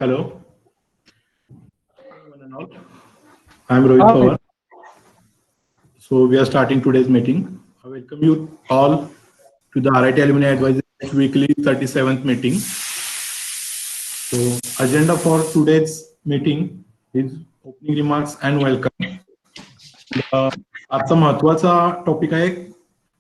Hello, one and all. I'm Rohit Hi. Pawar. So we are starting today's meeting. I welcome you all to the RIT Alumni Advisory Weekly 37th meeting. So agenda for today's meeting is opening remarks and welcome. आजचा महत्वाचा topic आहे.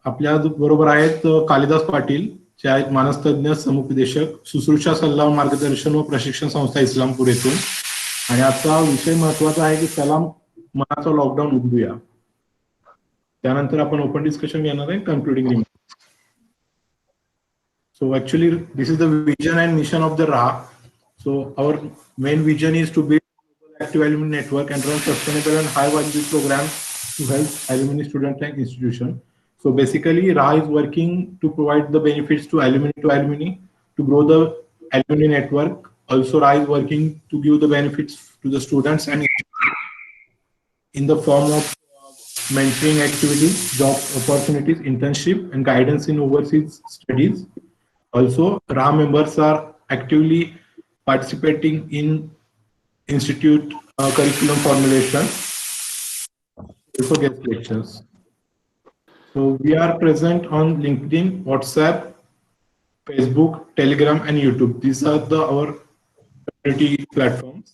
आपल्या बरोबर आहेत कालिदास पाटील, जे आहेत मानसतज्ञ, समुपदेशक, शुश्रूषा सल्ला मार्गदर्शन व प्रशिक्षण संस्था इस्लामपूर येथून. आणि आजचा विषय महत्वाचा आहे की सलाम मनाचा लॉकडाऊन उघडूया. त्यानंतर आपण ओपन डिस्कशन घेणार आहे, concluding remarks. So actually, this is the vision and mission of the RAH. So our main vision is to build a active alumni network and run sustainable and high value programs to help alumni students and institutions. So basically, RAH is working to provide the benefits to alumni to grow the alumni network. Also, RAH is working to give the benefits to the students and in the form of mentoring activities, job opportunities, internship, and guidance in overseas studies. Also, RAH members are actively participating in institute curriculum formulation, also guest lectures. So we are present on LinkedIn, WhatsApp, Facebook, Telegram, and YouTube. These are our community platforms.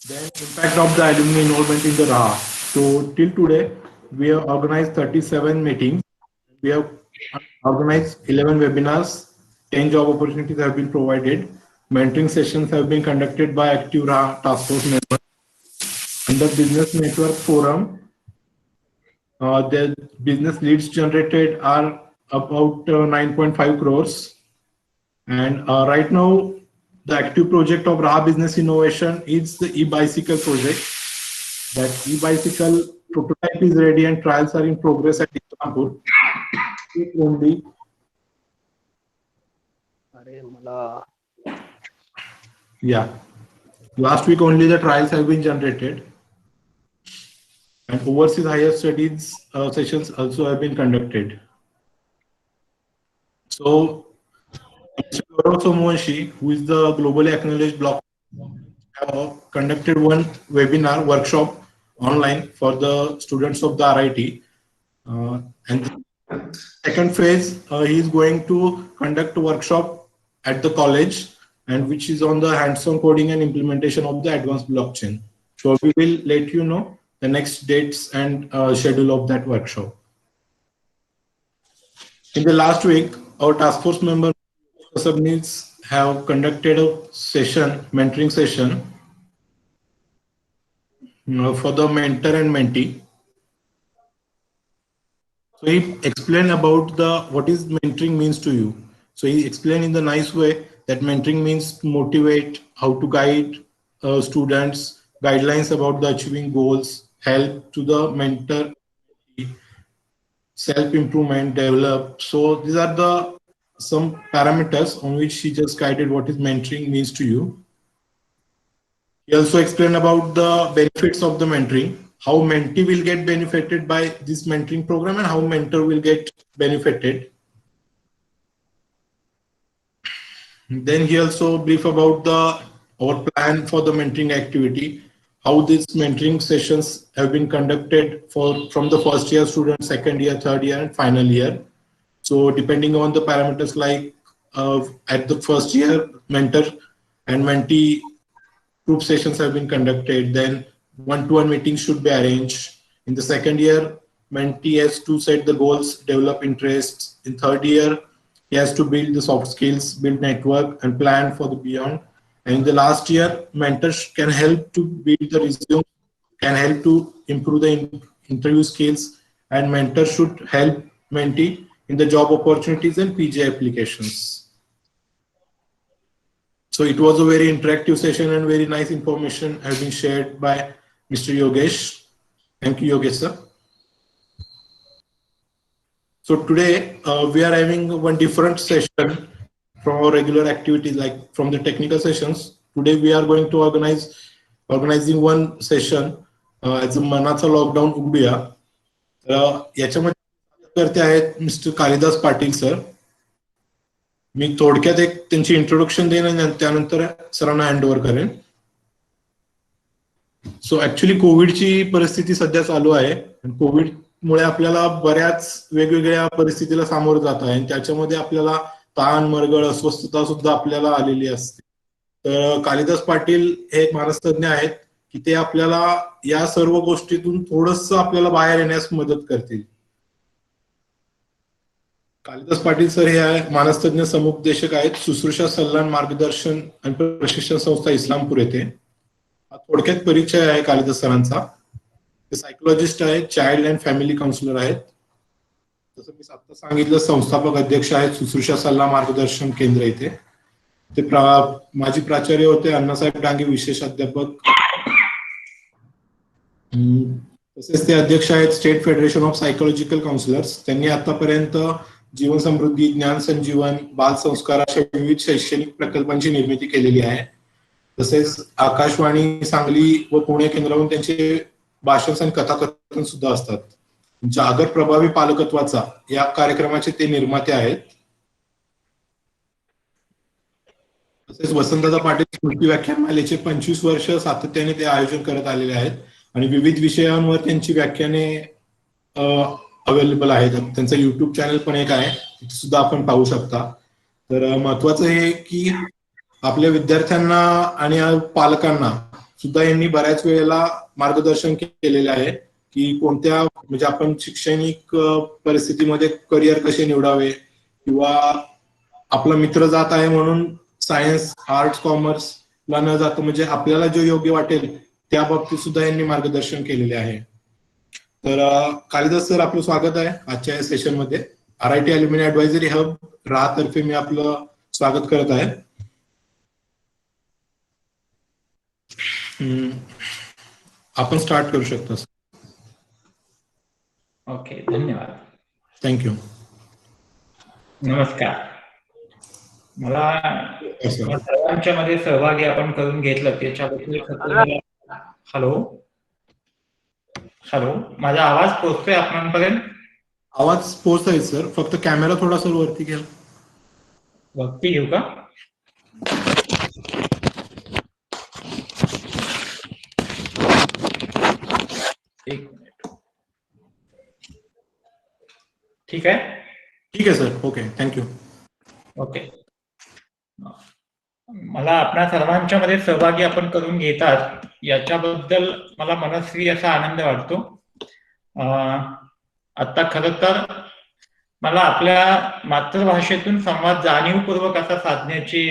Then impact of the alumni enrollment in the RAH. So till today, we have organized 37 meetings. We have organized 11 webinars, 10 job opportunities have been provided. Mentoring sessions have been conducted by active RAH task force members. Under business network forum, the business leads generated are about 9.5 crores. And right now, the active project of RAH Business Innovation is the e-bicycle project. That e-bicycle prototype is ready and trials are in progress at Istanbul. Only. Yeah. Last week only the trials have been generated. And overseas higher studies sessions also have been conducted. So, Mr. Gaurav Somowanshi, who is the globally acknowledged block, conducted one webinar workshop online for the students of the RIT. And the second phase, he is going to conduct a workshop at the college, and which is on the hands-on coding and implementation of the advanced blockchain. So we will let you know the next dates and schedule of that workshop. In the last week, our task force member subnets have conducted a session, mentoring session for the mentor and mentee. So he explained about what is mentoring means to you. So he explained in the nice way that mentoring means to motivate, how to guide students, guidelines about the achieving goals, help to the mentor, self-improvement, develop. So these are some parameters on which he just guided what is mentoring means to you. He also explained about the benefits of the mentoring, how mentee will get benefited by this mentoring program and how mentor will get benefited. Then he also brief about our plan for the mentoring activity, how these mentoring sessions have been conducted from the first year student, second year, third year, and final year. So depending on the parameters like at the first year, mentor and mentee group sessions have been conducted. Then one-to-one meetings should be arranged. In the second year, mentee has to set the goals, develop interests. In third year, he has to build the soft skills, build network, and plan for the beyond. And in the last year, mentors can help to build the resume, can help to improve the interview skills, and mentor should help mentee in the job opportunities and PG applications. So it was a very interactive session and very nice information has been shared by Mr. Yogesh. Thank you, Yogesh, sir. So today we are having one different session from our regular activities, like from the technical sessions. Today we are going to organizing one session as a मनाचा lockdown उघडूया. याच्यामध्ये करते आहेत mister Kalidas Patil sir. मी थोडक्यात एक त्यांची introduction देईन आणि त्यानंतर सरांना हँड ओव्हर करेन. सो ऍक्च्युली कोविडची परिस्थिती सध्या चालू आहे. कोविडमुळे आपल्याला बऱ्याच वेगवेगळ्या परिस्थितीला सामोरं जात आहे आणि त्याच्यामध्ये आपल्याला ताण, मरगळ, अस्वस्थता सुद्धा आपल्याला आलेली असते. तर कालिदास पाटील हे एक मानसतज्ञ आहेत की ते आपल्याला या सर्व गोष्टीतून थोडस आपल्याला बाहेर येण्यास मदत करतील. कालिदास पाटील सर हे मानसतज्ञ समुपदेशक आहेत, शुश्रूषा सल्ला मार्गदर्शन आणि प्रशिक्षण संस्था इस्लामपूर येथे. थोडक्यात परिचय आहे कालिदास सरांचा. ते सायकोलॉजिस्ट आहेत, चाइल्ड अँड फॅमिली काउन्सिलर आहेत. जसं मी आता सांगितलं, संस्थापक अध्यक्ष आहेत शुश्रूषा सल्ला मार्गदर्शन केंद्र इथे. ते माजी प्राचार्य होते, अण्णासाहेब डांगे विशेष अध्यापक. तसेच ते अध्यक्ष आहेत state federation of psychological counsellors. त्यांनी आतापर्यंत जीवन समृद्धी, ज्ञान संजीवन, बाल संस्कार अशा विविध शैक्षणिक प्रकल्पांची निर्मिती केलेली आहे. तसेच आकाशवाणी सांगली व पुणे केंद्रावरून त्यांचे भाषण आणि कथाकथन सुद्धा असतात. जागर प्रभावी पालकत्वाचा या कार्यक्रमाचे ते निर्माते आहेत. तसेच वसंतदादा पाटील स्मृती व्याख्यानमालेचे 25 वर्ष सातत्याने ते आयोजन करत आलेले आहेत आणि विविध विषयांवर त्यांची व्याख्याने अवेलेबल आहेत. त्यांचं युट्यूब चॅनल पण एक आहे, तिथे सुद्धा आपण पाहू शकता. तर महत्वाचं हे की आपल्या विद्यार्थ्यांना आणि पालकांना सुद्धा यांनी बऱ्याच वेळेला मार्गदर्शन केलेले आहे की कोणत्या म्हणजे आपण शैक्षणिक परिस्थितीमध्ये करिअर कसे निवडावे किंवा आपला मित्र जात आहे म्हणून सायन्स, आर्ट्स, कॉमर्स ला न जातं म्हणजे आपल्याला जो योग्य वाटेल त्या बाबतीत सुद्धा यांनी मार्गदर्शन केलेले आहे. तर कालिदास सर, आपलं स्वागत आहे आजच्या या सेशन मध्ये. RIT अल्युमिनी ऍडवायझरी हब राहा तर्फे मी आपलं स्वागत करत आहे. आपण स्टार्ट करू शकता. ओके, धन्यवाद. थँक्यू. नमस्कार. मला सर्वांच्या मध्ये सहभागी आपण करून घेतलं त्याच्याबद्दल. हॅलो हॅलो, माझा आवाज पोहोचतोय आपणापर्यंत? आवाज पोहोचतोय सर, फक्त कॅमेरा थोडासा वरती घ्या. वरती घेऊ का? एक मिनिट. ठीक आहे? ठीक आहे सर. Okay, thank you. ओके. मला आपल्या सर्वांच्या मध्ये सहभागी आपण करून घेतात याच्याबद्दल मला मनस्वी असा आनंद वाटतो. आता खरं तर मला आपल्या मातृभाषेतून संवाद जाणीवपूर्वक असा साधण्याची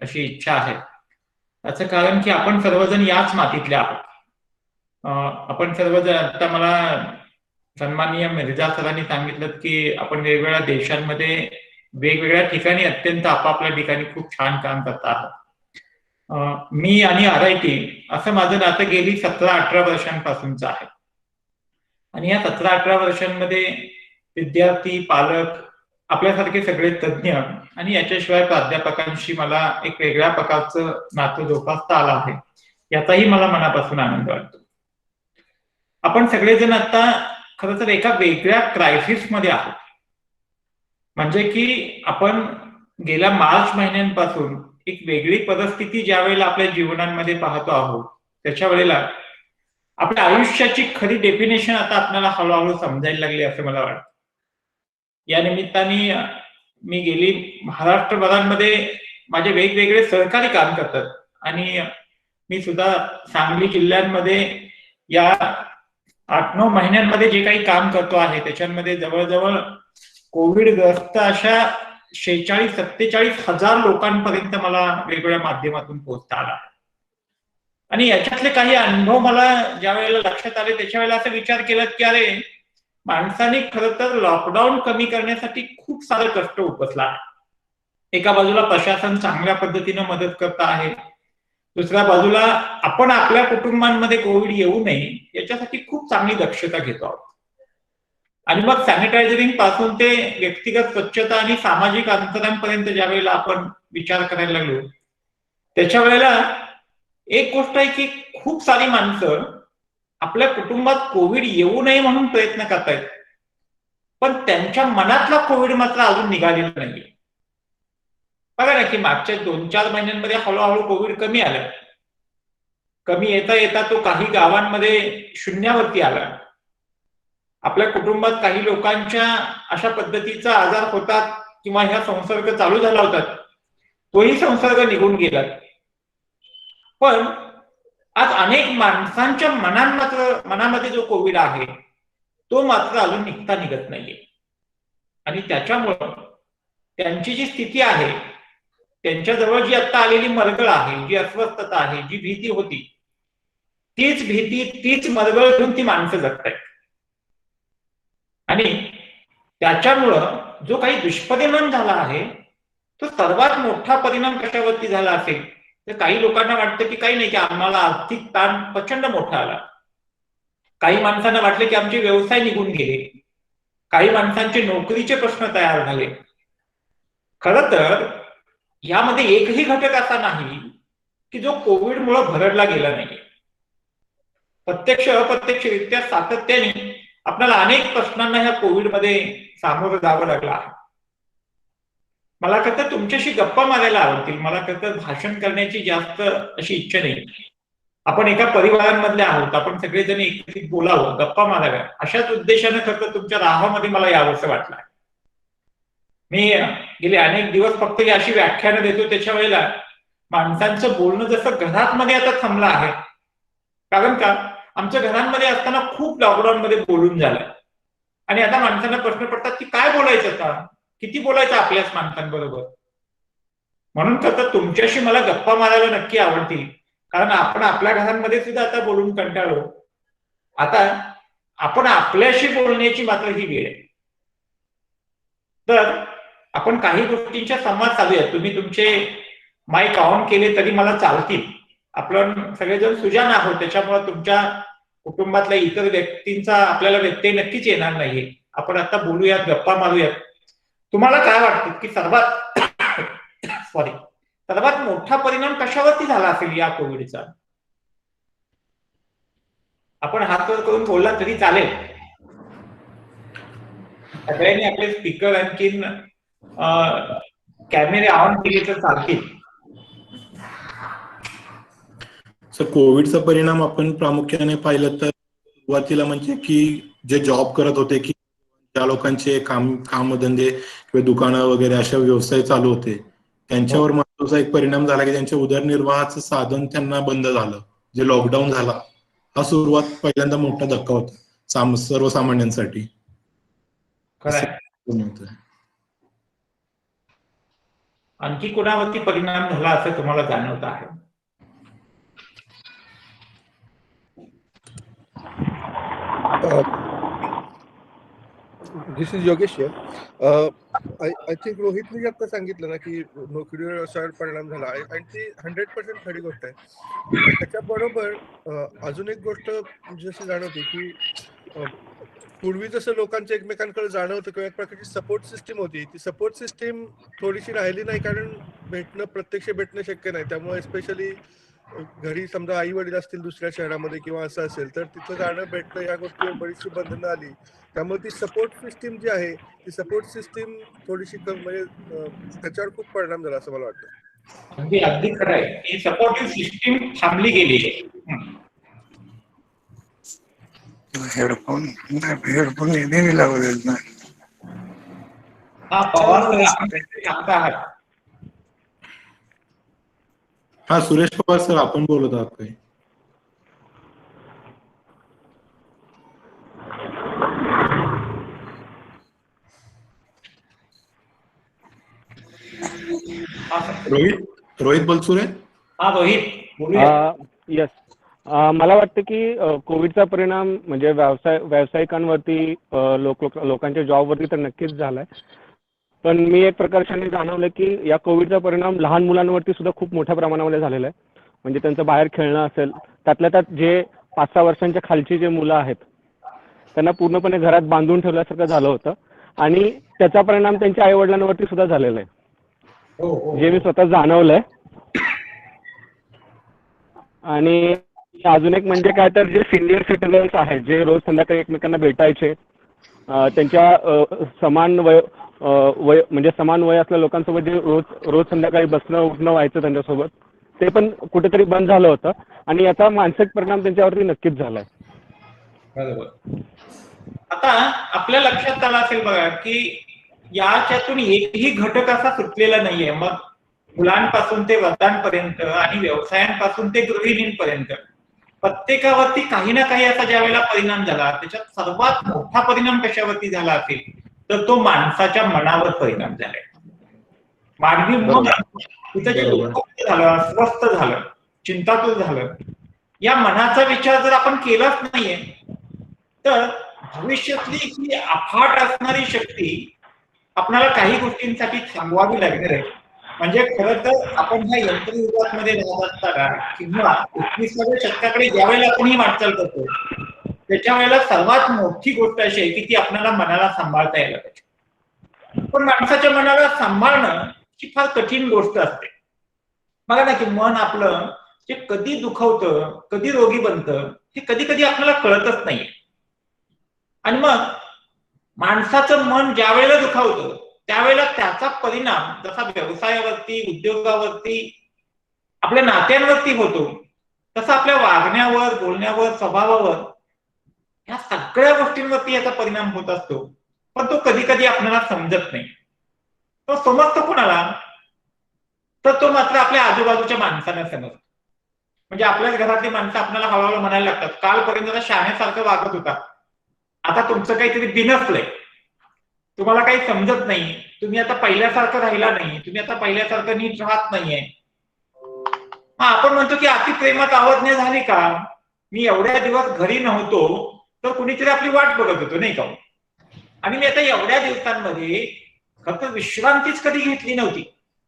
अशी इच्छा आहे. याचं कारण की आपण सर्वजण याच मातीतले आहोत. आपण सर्वजण, आता मला सन्माननीय मिर्झा सरांनी सांगितलं की आपण वेगवेगळ्या देशांमध्ये वेगवेगळ्या ठिकाणी अत्यंत आपापल्या ठिकाणी खूप छान काम करत आहात. मी आणि RIT असं माझं नातं गेली 17-18 वर्षांपासूनच आहे. आणि या 17-18 वर्षांमध्ये विद्यार्थी, पालक, आपल्यासारखे सगळे तज्ज्ञ आणि याच्याशिवाय प्राध्यापकांशी मला एक वेगळ्या प्रकारचं नातं जोपासता आलं आहे. याचाही मला मनापासून आनंद वाटतो. आपण सगळेजण आता खरं तर एका वेगळ्या क्रायसिस मध्ये आहोत. म्हणजे की आपण गेल्या मार्च महिन्यांपासून एक वेगळी परिस्थिती ज्या वेळेला आपल्या जीवनांमध्ये पाहतो आहोत, त्याच्या वेळेला आपल्या आयुष्याची खरी डेफिनेशन आता आपल्याला हळूहळू समजायला लागली असं मला वाटतं. या निमित्ताने मी गेली महाराष्ट्रभरांमध्ये माझे वेगवेगळे सहकारी काम करतात आणि मी सुद्धा सांगली जिल्ह्यांमध्ये या 8-9 महिन्यांमध्ये जे काही काम करतो आहे त्याच्यामध्ये जवळजवळ कोविडग्रस्त अशा 46-47 हजार लोकांपर्यंत मला वेगवेगळ्या माध्यमातून पोहोचता आला. आणि याच्यातले काही अनुभव मला ज्या वेळेला लक्षात आले त्याच्या वेळेला असं विचार केला की अरे, माणसाने खरं तर लॉकडाऊन कमी करण्यासाठी खूप सारं कष्ट उपसला आहे. एका बाजूला प्रशासन चांगल्या पद्धतीने मदत करत आहे, दुसऱ्या बाजूला आपण आपल्या कुटुंबांमध्ये कोविड येऊ नये याच्यासाठी खूप चांगली दक्षता घेतो आहोत. आणि मग सॅनिटायझरिंग पासून ते व्यक्तिगत स्वच्छता आणि सामाजिक अंतरांपर्यंत ज्या वेळेला आपण विचार करायला लागलो त्याच्या वेळेला एक गोष्ट आहे की खूप सारी माणसं आपल्या कुटुंबात कोविड येऊ नये म्हणून प्रयत्न करतायत, पण त्यांच्या मनातला कोविड मात्र अजून निघालेला नाहीये. बघा ना की मागच्या 2-4 महिन्यांमध्ये हळूहळू कोविड कमी आलं. कमी येता येता तो काही गावांमध्ये शून्यावरती आला. आपल्या कुटुंबात काही लोकांच्या अशा पद्धतीचा आजार होतात किंवा ह्या संसर्ग चालू झाला होता, तोही संसर्ग निघून गेला. पण आज अनेक माणसांच्या मनामध्ये जो कोविड आहे तो मात्र अजून निघता निघत नाहीये. आणि त्याच्यामुळं त्यांची जी स्थिती आहे, त्यांच्याजवळ जी आता आलेली मरगळ आहे, जी अस्वस्थता आहे, जी भीती होती, तीच भीती, तीच मरगळ घेऊन ती माणसं जगतायत. आणि त्याच्यामुळं जो काही दुष्परिणाम झाला आहे तो सर्वात मोठा परिणाम कशावरती झाला असेल तर काही लोकांना वाटतं की काही नाही, की आम्हाला आर्थिक ताण प्रचंड मोठा आला. काही माणसांना वाटले की आमचे व्यवसाय निघून गेले. काही माणसांचे नोकरीचे प्रश्न तयार झाले. खरं तर यामध्ये एकही घटक असा नाही की जो कोविडमुळे भरडला गेला नाही. प्रत्यक्ष अप्रत्यक्षरित्या सातत्याने आपल्याला अनेक प्रश्नांना ह्या कोविडमध्ये सामोरं जावं लागलं आहे. मला खरं तुमच्याशी गप्पा मारायला आवडतील. मला खरं भाषण करण्याची जास्त अशी इच्छा नाही. आपण एका परिवारांमधले आहोत, आपण सगळेजण एकत्रित बोलावं, गप्पा माराव्या, अशाच उद्देशाने खरं तुमच्या राहामध्ये मला यावंसं वाटलं. मी गेले अनेक दिवस फक्त ही अशी व्याख्यानं देतो, त्याच्या वेळेला माणसांचं बोलणं जसं घरामध्ये आता थांबलं आहे. कारण का आमच्या घरांमध्ये असताना खूप लॉकडाऊनमध्ये बोलून झालं आणि आता माणसांना प्रश्न पडतात की काय बोलायचं आता, किती बोलायचं आपल्याच माणसांबरोबर. म्हणून तर तुमच्याशी मला गप्पा मारायला नक्की आवडतील, कारण आपण आपल्या घरांमध्ये सुद्धा आता बोलून कंटाळलो. आता आपण आपल्याशी बोलण्याची मात्र ही वेळ आहे. तर आपण काही गोष्टींच्या संवाद साधूया. तुम्ही तुमचे माईक ऑन केले तरी मला चालतील. आपण सगळेजण सुजाण आहोत, त्याच्यामुळे तुमच्या कुटुंबातल्या इतर व्यक्तींचा आपल्याला व्यत्यय नक्कीच येणार नाहीये. आपण आता बोलूयात, गप्पा मारूयात. तुम्हाला काय वाटतं की सर्वात मोठा परिणाम कशावरती झाला असेल या कोविडचा? आपण हात वर करून बोलला तरी चालेल. सगळ्यांनी आपले स्पीकर आणखीन कॅमेरे ऑन केले तर चालतील. सर, कोविडचा परिणाम आपण प्रामुख्याने पाहिलं तर सुरुवातीला म्हणजे की जे जॉब करत होते, की ज्या लोकांचे कामधंदे किंवा दुकानं वगैरे अशा व्यवसाय चालू होते, त्यांच्यावर महत्वाचा एक परिणाम झाला की त्यांच्या उदरनिर्वाहाचं साधन त्यांना बंद झालं. जे लॉकडाऊन झाला हा सुरुवात पहिल्यांदा मोठा धक्का होता सर्वसामान्यांसाठी. आणखी कोणावरती परिणाम झाला असं तुम्हाला जाणवत आहे? दिस इज योगेश. आय थिंक रोहितने जे आता सांगितलं ना की नोकरीवर असा परिणाम झाला आणि ती 100% खरी गोष्ट आहे. त्याच्याबरोबर अजून एक गोष्ट जशी जाणवते की पूर्वी जसं लोकांचं एकमेकांकडे जाणवतं किंवा एक प्रकारची सपोर्ट सिस्टीम होती, ती सपोर्ट सिस्टीम थोडीशी राहिली नाही, कारण प्रत्यक्ष भेटणं शक्य नाही. त्यामुळे स्पेशली घरी समजा आई वडील असतील दुसऱ्या शहरामध्ये किंवा असं असेल तर तिथं जाणं भेटणं या गोष्टीवर बरीचशी बंधनं आली. त्यामुळे ती सपोर्ट सिस्टीम जी आहे ती सपोर्ट सिस्टीम थोडीशी म्हणजे त्याच्यावर खूप परिणाम झाला असं मला वाटतं. अगदी खरं आहे. ही सपोर्टिव्ह सिस्टीम थांबली गेली आहे. हेडफोन नेहमी लावलेलं ना. हा पवार. हा सुरेश पवार सर, आपण बोलत आहात काही? रोहित बोलसुरे. हा रोहित बोलूया. यस, मला वाटतं की कोविडचा परिणाम म्हणजे व्यावसायिकांवरती, लोकांच्या जॉबवरती तर नक्कीच झालाय. पण मी एक प्रकर्षाने जाणवलं की या कोविडचा परिणाम लहान मुलांवरती सुद्धा खूप मोठ्या प्रमाणामध्ये झालेला आहे. म्हणजे त्यांचं बाहेर खेळणं असेल, त्यातल्या त्यात जे 5-6 वर्षांच्या खालची जे मुलं आहेत त्यांना पूर्णपणे घरात बांधून ठेवल्यासारखं झालं होतं आणि त्याचा परिणाम त्यांच्या आई वडिलांवरती सुद्धा झालेला आहे, जे मी स्वतः जाणवलंय. आणि अजून एक म्हणजे काय तर जे सिनियर सिटीजन्स आहेत जे रोज संध्याकाळी एकमेकांना भेटायचे, त्यांच्या समान वय म्हणजे समान वय असलेल्या लोकांसोबत जे रोज संध्याकाळी बसणं उठणं व्हायचं त्यांच्यासोबत, ते पण कुठेतरी बंद झालं होतं आणि याचा मानसिक परिणाम त्यांच्यावरती नक्कीच झालाय. बरोबर. आता आपल्या लक्षात आलं असेल बघा की याच्यातून एकही घटक असा सुटलेला नाहीये. मग मुलांपासून ते वृद्धांपर्यंत आणि व्यवसायांपासून ते गृहिणींपर्यंत प्रत्येकावरती काही ना काही असा ज्या वेळेला परिणाम झाला, त्याच्यात सर्वात मोठा परिणाम कशावरती झाला असेल तर तो माणसाच्या मनावर परिणाम झालाय. मानवी मन तिथं जे दुःखमुक्त झालं, अस्वस्थ झालं, चिंतातूर झालं, या मनाचा विचार जर आपण केलाच नाहीये तर भविष्यातली ही अफाट असणारी शक्ती आपल्याला काही गोष्टींसाठी थांबवावी लागणार आहे. म्हणजे खरं तर आपण ह्या यंत्रयुगामध्ये राहत असताना किंवा 21व्या शतकाकडे ज्या वेळेला आपण ही वाटचाल करतो त्याच्या वेळेला सर्वात मोठी गोष्ट अशी आहे की ती आपल्याला मनाला सांभाळता यायला पाहिजे. पण माणसाच्या मनाला सांभाळणं ही फार कठीण गोष्ट असते. बघा ना की मन आपलं जे कधी दुखवतं, कधी रोगी बनतं, हे कधी कधी आपल्याला कळतच नाहीये. आणि मग माणसाचं मन ज्या वेळेला दुखावतं त्यावेळेला त्याचा परिणाम जसा व्यवसायावरती, उद्योगावरती, आपल्या नात्यांवरती होतो, तसा आपल्या वागण्यावर, बोलण्यावर, स्वभावावर, या सगळ्या गोष्टींवरती याचा परिणाम होत असतो. पण तो कधी कधी आपल्याला समजत नाही. तो समजतो कोणाला? तर तो मात्र आपल्या आजूबाजूच्या माणसांना समजतो. म्हणजे आपल्याच घरातली माणसं आपल्याला हळूहळू म्हणायला लागतात, कालपर्यंत शहाण्यासारखं वागत होता, आता तुमचं काहीतरी बिनसलंय, तुम्हाला काही समजत नाही, तुम्ही आता पहिल्यासारखं राहिला नाही, तुम्ही आता पहिल्यासारखं नीट राहत नाहीये. आपण म्हणतो की अतिप्रेमात अवज्ञा झाली का? मी एवढ्या दिवस घरी नव्हतो तर कुणीतरी आपली वाट बघत होतो नाही का? आणि मी आता एवढ्या दिवसांमध्ये फक्त विश्रांतीच कधी घेतली नव्हती,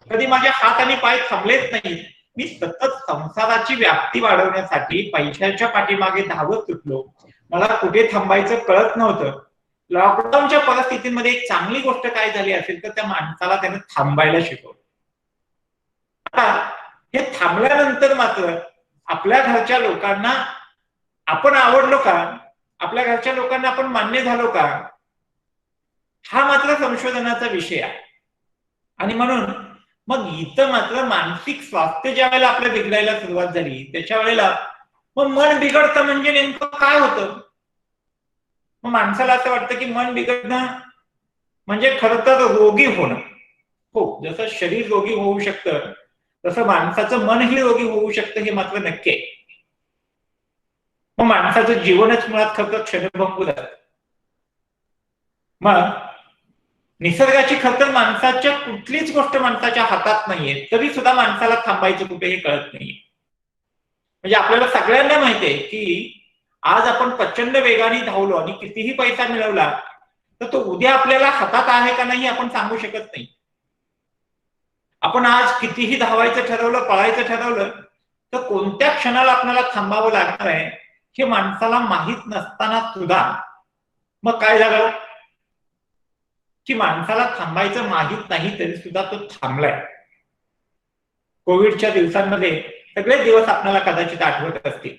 कधी माझे हात आणि पाय थांबलेच नाही. मी सतत संसाराची व्याप्ती वाढवण्यासाठी पैशाच्या पाठीमागे धावत सुटलो. मला कुठे थांबायचं कळत नव्हतं. लॉकडाऊनच्या परिस्थितीमध्ये एक चांगली गोष्ट काय झाली असेल तर त्या माणसाला त्याने थांबायला शिकवलं. आता हे थांबल्यानंतर मात्र आपल्या घरच्या लोकांना आपण आवडलो का? आपल्या घरच्या लोकांना आपण मान्य झालो का? हा मात्र संशोधनाचा विषय आहे. आणि म्हणून मग इथं मात्र मानसिक स्वास्थ्य ज्या वेळेला आपल्या बिघडायला सुरुवात झाली त्याच्या वेळेला मग मन बिघडतं म्हणजे नेमकं काय होतं? मग माणसाला असं वाटतं की मन बिघडणं म्हणजे खरं तर रोगी होणं. हो, जसं शरीर रोगी होऊ शकतं तसं माणसाचं मनही रोगी होऊ शकतं, हे मात्र नक्की आहे. मग माणसाचं जीवनच मुळात खरं तर क्षणभंगूर आहे. मग निसर्गाची खरं तर माणसाच्या कुठलीच गोष्ट माणसाच्या हातात नाहीये, तरी सुद्धा माणसाला थांबायचं कुठे हे कळत नाहीये. म्हणजे आपल्याला सगळ्यांना माहितीये की आज आपण प्रचंड वेगाने धावलो आणि कितीही पैसा मिळवला तर तो उद्या आपल्याला हातात आहे का नाही आपण सांगू शकत नाही. आपण आज कितीही धावायचं ठरवलं, पळायचं ठरवलं तर कोणत्या क्षणाला आपल्याला थांबावं लागणार आहे हे माणसाला माहीत नसताना सुद्धा मग काय झालं की माणसाला थांबायचं माहीत नाही तरी सुद्धा तो थांबलाय. कोविडच्या दिवसांमध्ये सगळे दिवस आपल्याला कदाचित आठवत असतील.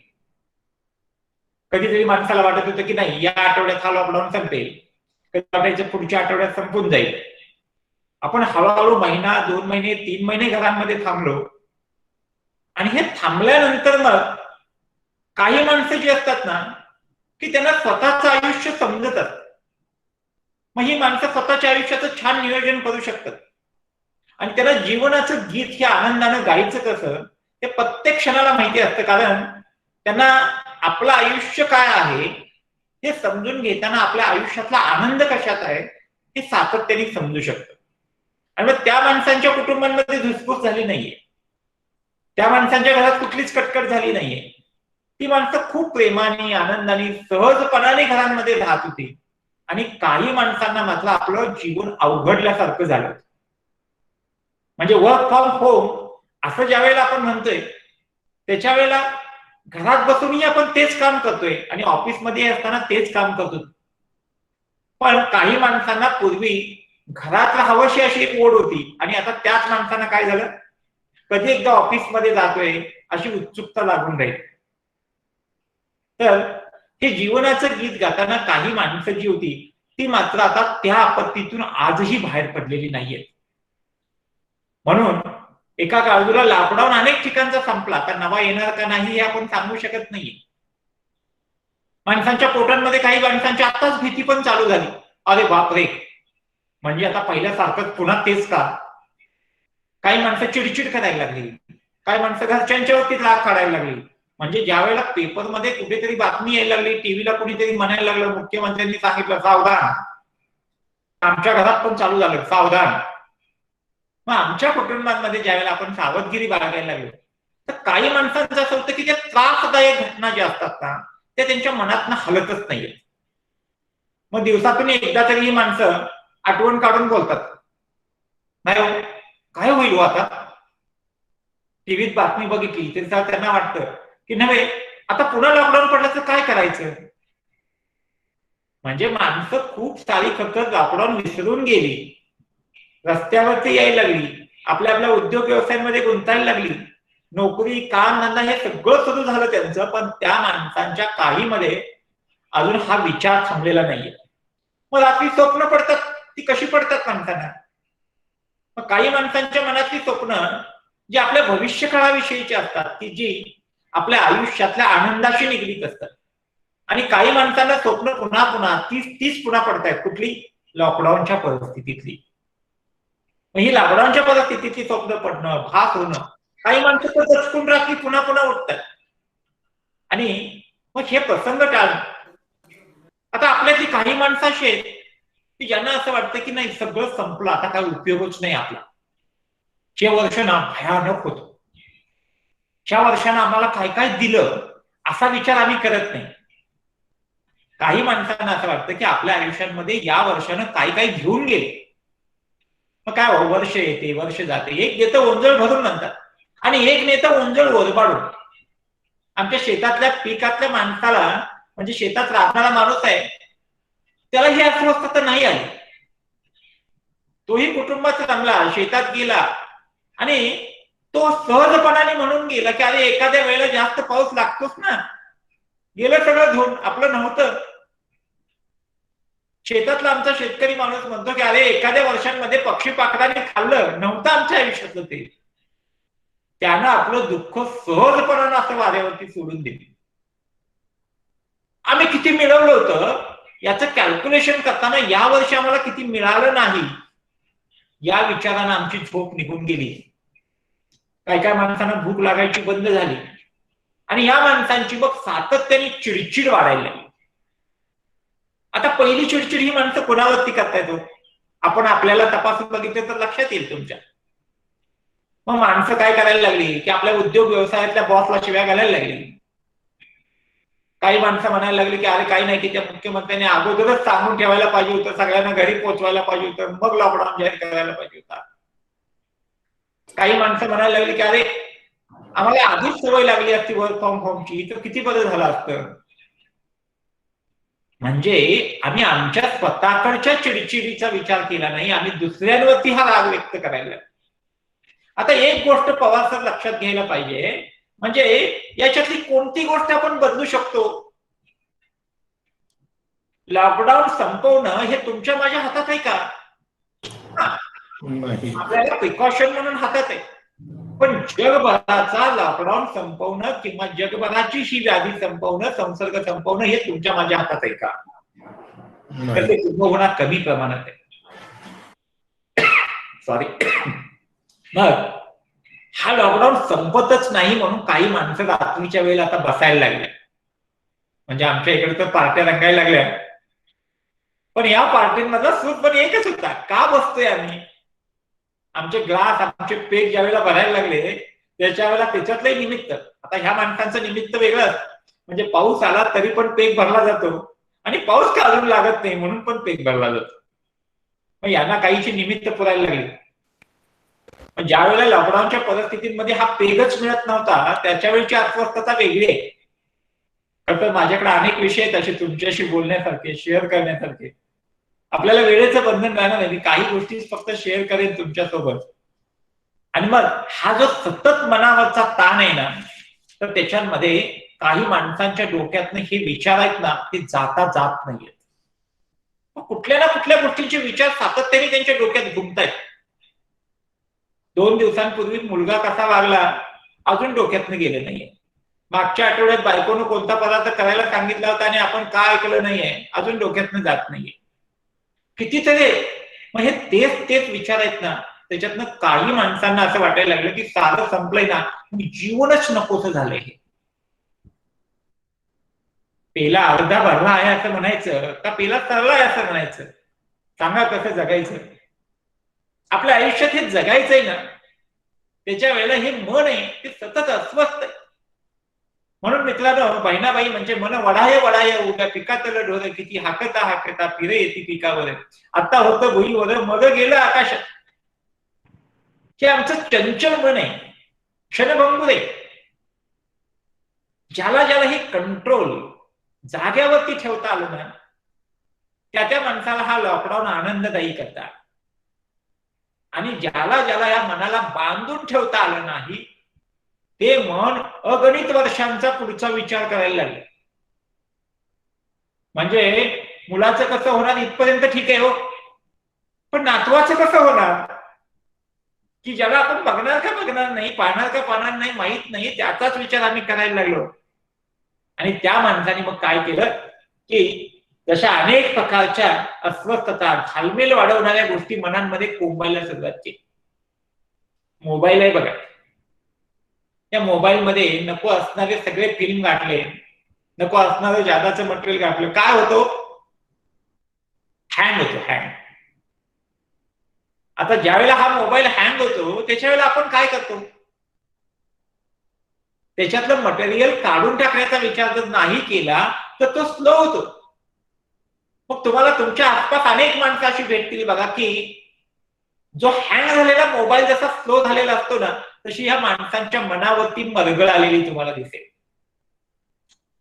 कधीतरी माणसाला वाटत होतं की नाही या आठवड्यात हा लॉकडाऊन संपेल, कधी वाटायचं पुढच्या आठवड्यात संपून जाईल. आपण हळूहळू महिना, 2 महिने, 3 महिने घरांमध्ये थांबलो. आणि हे थांबल्यानंतर मग काही माणसं जी असतात ना की त्यांना स्वतःचं आयुष्य समजत असतं. मग ही माणसं स्वतःच्या आयुष्याचं छान नियोजन करू शकतात आणि त्याला जीवनाचं गीत हे आनंदानं गायचं कसं ते प्रत्येक क्षणाला माहिती असतं. कारण त्यांना आपलं आयुष्य काय आहे हे समजून घेताना आपल्या आयुष्यातला आनंद कशात आहे हे सातत्याने समजू शकतं. आणि मग त्या माणसांच्या कुटुंबांमध्ये धुसफूस झाली नाहीये, त्या माणसांच्या घरात कुठलीच कटकट झाली नाहीये. ती माणसं खूप प्रेमाने, आनंदाने, सहजपणाने घरांमध्ये राहत होती. आणि काही माणसांना मात्र आपलं जीवन अवघडल्यासारखं झालं. म्हणजे वर्क फ्रॉम होम असं ज्या वेळेला आपण म्हणतोय त्याच्या वेळेला घरात बसूनही आपण तेच काम करतोय आणि ऑफिसमध्ये असताना तेच काम करतो. पण काही माणसांना पूर्वी घरात राहावशी अशी एक ओढ होती आणि आता त्याच माणसांना काय झालं, कधी एकदा ऑफिसमध्ये जातोय अशी उत्सुकता लागून राहील. तर हे जीवनाचं गीत गाताना काही माणसं जी होती ती मात्र आता त्या आपत्तीतून आजही बाहेर पडलेली नाहीये. म्हणून एका बाजूला लॉकडाऊन अनेक ठिकाणचा संपला, तर नवा येणार का नाही हे आपण सांगू शकत नाहीये. माणसांच्या पोटांमध्ये काही माणसांची आताच भीती पण चालू झाली, अरे बापरे, म्हणजे आता पहिल्यासारखंच पुन्हा तेच का. काही माणसं चिडचिड करायला लागली, काही माणसं घरच्यांच्या वरती राग काढायला लागली. म्हणजे ज्या वेळेला पेपरमध्ये कुठेतरी बातमी यायला लागली, टीव्हीला कुणीतरी म्हणायला लागलं, मुख्यमंत्र्यांनी सांगितलं सावधान, आमच्या घरात पण चालू झालं सावधान. मग आमच्या कुटुंबांमध्ये ज्यावेळेला आपण सावधगिरी बाळगायला लागलो, तर काही माणसांचं असं होतं की त्या त्रासदायक घटना ज्या असतात ना, त्या त्यांच्या मनातनं हलतच नाहीये. मग दिवसातून एकदा तरी ही माणसं आठवण काढून बोलतात, नाही हो, काय होईल हो आता. टीव्हीत बातमी बघितली तरी त्यांना वाटतं की नव्हे, आता पुन्हा लॉकडाऊन पडलं तर काय करायचं. म्हणजे माणसं खूप सारी फक्त लॉकडाऊन विसरून गेली, रस्त्यावरती यायला लागली, आपल्या आपल्या उद्योग व्यवसायांमध्ये गुंतायला लागली, नोकरी काम धंदा हे सगळं सुरू झालं त्यांचं. पण त्या माणसांच्या काहीमध्ये अजून हा विचार थांबलेला नाहीये. मग रात्री स्वप्न पडतात, ती कशी पडतात माणसांना. मग काही माणसांच्या मनातली स्वप्न जी आपल्या भविष्य काळाविषयीची असतात, की जी आपल्या आयुष्यातल्या आनंदाशी निगडीत असतात. आणि काही माणसांना स्वप्न पुन्हा पुन्हा तीच पुन्हा पडतायत, कुठली, लॉकडाऊनच्या परिस्थितीतली. ही लॉकडाऊनच्या परिस्थितीतली स्वप्न पडणं, भास होणं, काही माणसं तर दचकून रात्री पुन्हा पुन्हा उठतात. आणि मग हे प्रसंग टाळणं. आता आपल्यातली काही माणसं अशी आहेत की ज्यांना असं वाटतं की नाही, सगळं संपलं, आता काय उपयोगच नाही आपला. जे वर्ष ना भयानक होतं, ज्या वर्षानं आम्हाला काय काय दिलं असा विचार आम्ही करत नाही. काही माणसांना असं वाटतं की आपल्या आयुष्यामध्ये या वर्षानं काय काय घेऊन गेले. मग काय, वर्ष येते वर्ष जाते, एक येतं ओंजळ भरून म्हणतात आणि एक नेतं ओंजळ ओरबाडून. आमच्या शेतातल्या पिकातल्या माणसाला, म्हणजे शेतात राहणारा माणूस आहे, त्याला ही अस्वस्थता नाही आली. तोही कुटुंबात रमला, शेतात गेला आणि तो सहजपणाने म्हणून गेला की अरे एखाद्या वेळेला जास्त पाऊस लागतोच ना, गेलं सगळं धुऊन, आपलं नव्हतं. शेतातला आमचा शेतकरी माणूस म्हणतो की अरे एखाद्या वर्षांमध्ये पक्षी पाखराने खाल्लं नव्हतं आमच्या आयुष्यातलं ते. त्यानं आपलं दुःख सहजपणानं असं वाऱ्यावरती सोडून दिले. आम्ही किती मिळवलं होतं याचं कॅल्क्युलेशन करताना या वर्षी आम्हाला किती मिळालं नाही या विचारानं आमची झोप निघून गेली. काही काय माणसांना भूक लागायची बंद झाली आणि या माणसांची मग सातत्याने चिडचिड वाढायला लागली. आता पहिली चिडचिड ही माणसं कोणावरती करतायत, आपण आपल्याला तपासून बघितलं तर लक्षात येईल तुमच्या. मग माणसं काय करायला लागली की आपल्या उद्योग व्यवसायातल्या बॉसला शिव्या घालायला लागली. काही माणसं म्हणायला लागली की अरे काही नाही, की त्या मुख्यमंत्र्यांनी अगोदरच सांगून ठेवायला पाहिजे होतं, सगळ्यांना घरी पोहोचवायला पाहिजे होतं, मग लॉकडाऊन जाहीर करायला पाहिजे होता. काही माणसं म्हणायला लागली की अरे आम्हाला आधीच सवय लागली असती वर्क फ्रॉम होमची, तर किती बरं झालं असतं. म्हणजे आम्ही आमच्या स्वतःकडच्या चिडचिडीचा विचार केला नाही, आम्ही दुसऱ्यांवरती हा राग व्यक्त करायला. आता एक गोष्ट पवार सर लक्षात घ्यायला पाहिजे, म्हणजे याच्यातली कोणती गोष्ट आपण बदलू शकतो. लॉकडाऊन संपवणं हे तुमच्या माझ्या हातात आहे का. आपल्याला प्रिकॉशन म्हणून हातात आहे, पण जगभराचा लॉकडाऊन संपवणं किंवा जगभराची ही व्याधी संपवणं, संसर्ग संपवणं हे तुमच्या माझ्या हातात आहे का. तर ते होणार कमी प्रमाणात आहे. सॉरी. मग हा लॉकडाऊन संपतच नाही म्हणून काही माणसं रात्रीच्या वेळेला आता बसायला लागल्या. म्हणजे आमच्या इकडे तर पार्ट्या रंगायला लागल्या, पण या पार्टींमधला सूट पण एकच होता, का बसतोय आम्ही. आमचे ग्लास, आमचे पेग ज्या वेळेला भरायला लागले त्याच्या वेळेला त्याच्यातलंही निमित्त, आता ह्या माणसांचं निमित्त वेगळं, म्हणजे पाऊस आला तरी पण पेग भरला जातो आणि पाऊस का अजून लागत नाही म्हणून पण पेग भरला जातो. मग यांना काहीची निमित्त पुरायला लागली. पण ज्या वेळेला लॉकडाऊनच्या परिस्थितीमध्ये हा पेगच मिळत नव्हता त्याच्या वेळची अस्वस्थता वेगळी आहे. तर माझ्याकडे अनेक विषय आहेत असे तुमच्याशी बोलण्यासारखे, शेअर करण्यासारखे. आपल्याला वेळेचं बंधन राहणार नाही, काही गोष्टी फक्त शेअर करेन तुमच्यासोबत. आणि मग हा जो सतत मनावरचा ताण आहे ना, तर त्याच्यामध्ये काही माणसांच्या डोक्यातनं हे विचार आहेत ना, ते जाता जात नाहीयेत. कुठल्या ना कुठल्या गोष्टींचे विचार सातत्याने त्यांच्या डोक्यात घुमतायत. 2 दिवसांपूर्वी मुलगा कसा वागला अजून डोक्यातनं गेलं नाहीये. मागच्या आठवड्यात बायकोनं कोणता पदार्थ करायला सांगितला होता आणि आपण का ऐकलं नाहीये अजून डोक्यातनं जात नाहीये. कितीतरी मग हे तेच तेच विचार आहेत ना, त्याच्यातनं काही माणसांना असं वाटायला लागलं की सारं संपलंय ना, जीवनच नकोसं झालंय. हे पेला अर्धा भरला आहे असं म्हणायचं का पेला तरला आहे असं म्हणायचं? सांगा कसं जगायचं? आपल्या आयुष्यात हे जगायचंय ना, त्याच्या वेळेला हे मन आहे ते सतत अस्वस्थ आहे. म्हणून मित्रांनो, बहिणाबाई म्हणजे मन वढाय वढाय उद्या पिकातलं ढोर किती हाकता हाकता फिरे येते पिकावर, आता होतं भुईवर मग गेलं आकाशात. हे आमचं चंचल मन आहे, क्षणभंगुर आहे. ज्याला ज्याला हे कंट्रोल जाग्यावरती ठेवता आलं ना, त्या माणसाला हा लॉकडाऊन आनंददायी करता. आणि ज्याला ज्याला या मनाला बांधून ठेवता आलं नाही, ते मन अगणित वर्षांचा पुढचा विचार करायला लागले. म्हणजे मुलाचं कसं होणार इथपर्यंत ठीक आहे हो, पण नातवाचं कसं होणार, की ज्याला आपण बघणार का बघणार नाही, पाहणार का पाहणार नाही माहित नाही, त्याचाच विचार आम्ही करायला लागलो. आणि त्या माणसाने मग काय केलं की जशा अनेक प्रकारच्या अस्वस्थता घालमेल वाढवणाऱ्या गोष्टी मनांमध्ये कोंबायला सुरुवात केली. मोबाईल आहे बघा, या मोबाईलमध्ये नको असणारे सगळे फिल्म गाठले, नको असणारं जादाचं मटेरियल गाठलं. काय होतो? हँग होतो, हँग. आता ज्यावेळेला हा मोबाईल हँग होतो त्याच्या वेळेला आपण काय करतो? त्याच्यातलं मटेरियल काढून टाकण्याचा विचार जर नाही केला तर तो स्लो होतो. मग तुम्हाला तुमच्या आसपास अनेक माणसं अशी भेटतील बघा की जो हँग झालेला मोबाईल जसा स्लो झालेला असतो ना, तशी ह्या माणसांच्या मनावरती मरगळ आलेली तुम्हाला दिसेल.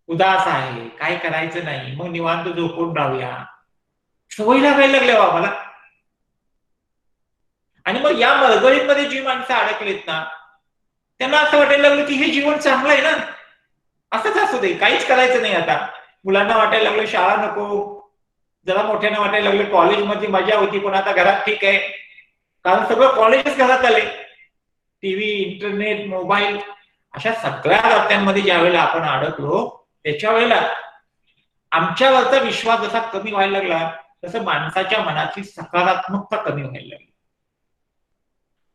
उदास आहे, काय करायचं नाही, मग निवांत झोपून राहूया, सवय लागायला लागल्या आम्हाला. आणि मग या मरगळीमध्ये जी माणसं अडकलेत ना, त्यांना असं वाटायला लागलं की हे जीवन चांगलं आहे ना, असंच असू दे, काहीच करायचं नाही. आता मुलांना वाटायला लागलं शाळा नको, जरा मोठ्यानं वाटायला लागलं कॉलेजमध्ये मजा होती, पण आता घरात ठीक आहे, कारण सगळं कॉलेजच घरात आले. टीव्ही, इंटरनेट, मोबाईल अशा सगळ्या रस्त्यांमध्ये ज्या वेळेला आपण अडकलो, त्याच्या वेळेला आमच्यावरचा विश्वास जसा कमी व्हायला लागला तसं माणसाच्या मनातली सकारात्मकता कमी व्हायला लागली.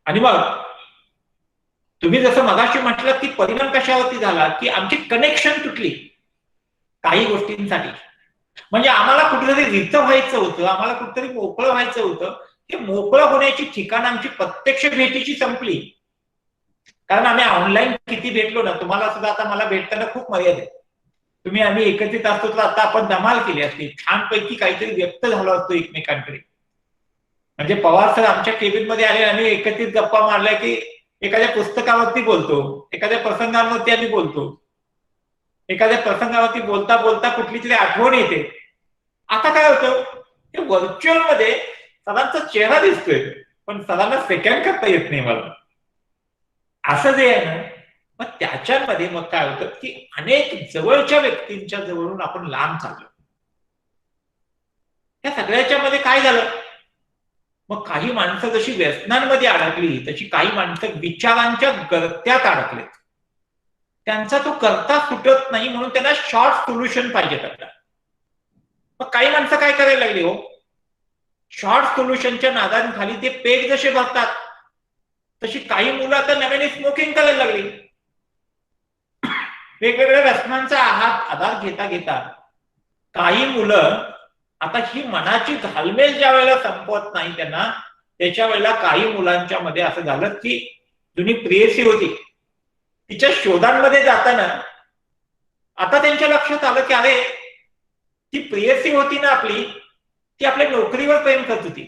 आणि मग तुम्ही जसं मगाशी म्हटलं की परिणाम कशावरती झाला, की आमची कनेक्शन तुटली काही गोष्टींसाठी. म्हणजे आम्हाला कुठेतरी रितं व्हायचं होतं, आम्हाला कुठेतरी मोकळं व्हायचं होतं. हे मोकळं होण्याची ठिकाण आमची प्रत्यक्ष भेटीची संपली. कारण आम्ही ऑनलाईन किती भेटलो ना, तुम्हाला सुद्धा आता मला भेटताना खूप मर्यादा आहे. तुम्ही आम्ही एकत्रित असतो तर आता आपण धमाल केली असती, छानपैकी काहीतरी व्यक्त झालो असतो एकमेकांकडे. म्हणजे पवार सर आमच्या केबिन मध्ये आले, आम्ही एकत्रित गप्पा मारल्या की एखाद्या पुस्तकावरती बोलतो, एखाद्या प्रसंगावरती आम्ही बोलतो, एखाद्या प्रसंगावरती बोलता बोलता कुठली तरी आठवण येते. आता काय होतं, हे व्हर्च्युअल मध्ये सरांचा चेहरा दिसतोय पण सरांना सेकंड करता येत नाही मला, असं जे आहे ना. मग त्याच्यामध्ये मग काय होतं की अनेक जवळच्या व्यक्तींच्या जवळून आपण लांब चाललो. या सगळ्याच्या मध्ये काय झालं, मग काही माणसं जशी व्यसनांमध्ये अडकली तशी काही माणसं विचारांच्या गर्त्यात अडकलेत. त्यांचा तो करता सुटत नाही, म्हणून त्यांना शॉर्ट सोल्युशन पाहिजे आपल्याला. मग काही माणसं काय करायला लागली हो, शॉर्ट सोल्युशनच्या नादाखाली ते पेग जसे भरतात तशी काही मुलं आता नव्याने स्मोकिंग करायला लागली. वेगवेगळ्या व्यसनांचा आधार घेता घेता काही मुलं आता ही मनाची घालमेल ज्या वेळेला संपवत नाही त्यांना, त्याच्या वेळेला काही मुलांच्या मध्ये असं झालं की जुनी प्रेयसी होती तिच्या शोधांमध्ये जाताना आता त्यांच्या लक्षात आलं की अरे ती प्रेयसी होती ना आपली, ती आपल्या नोकरीवर प्रेम करत होती.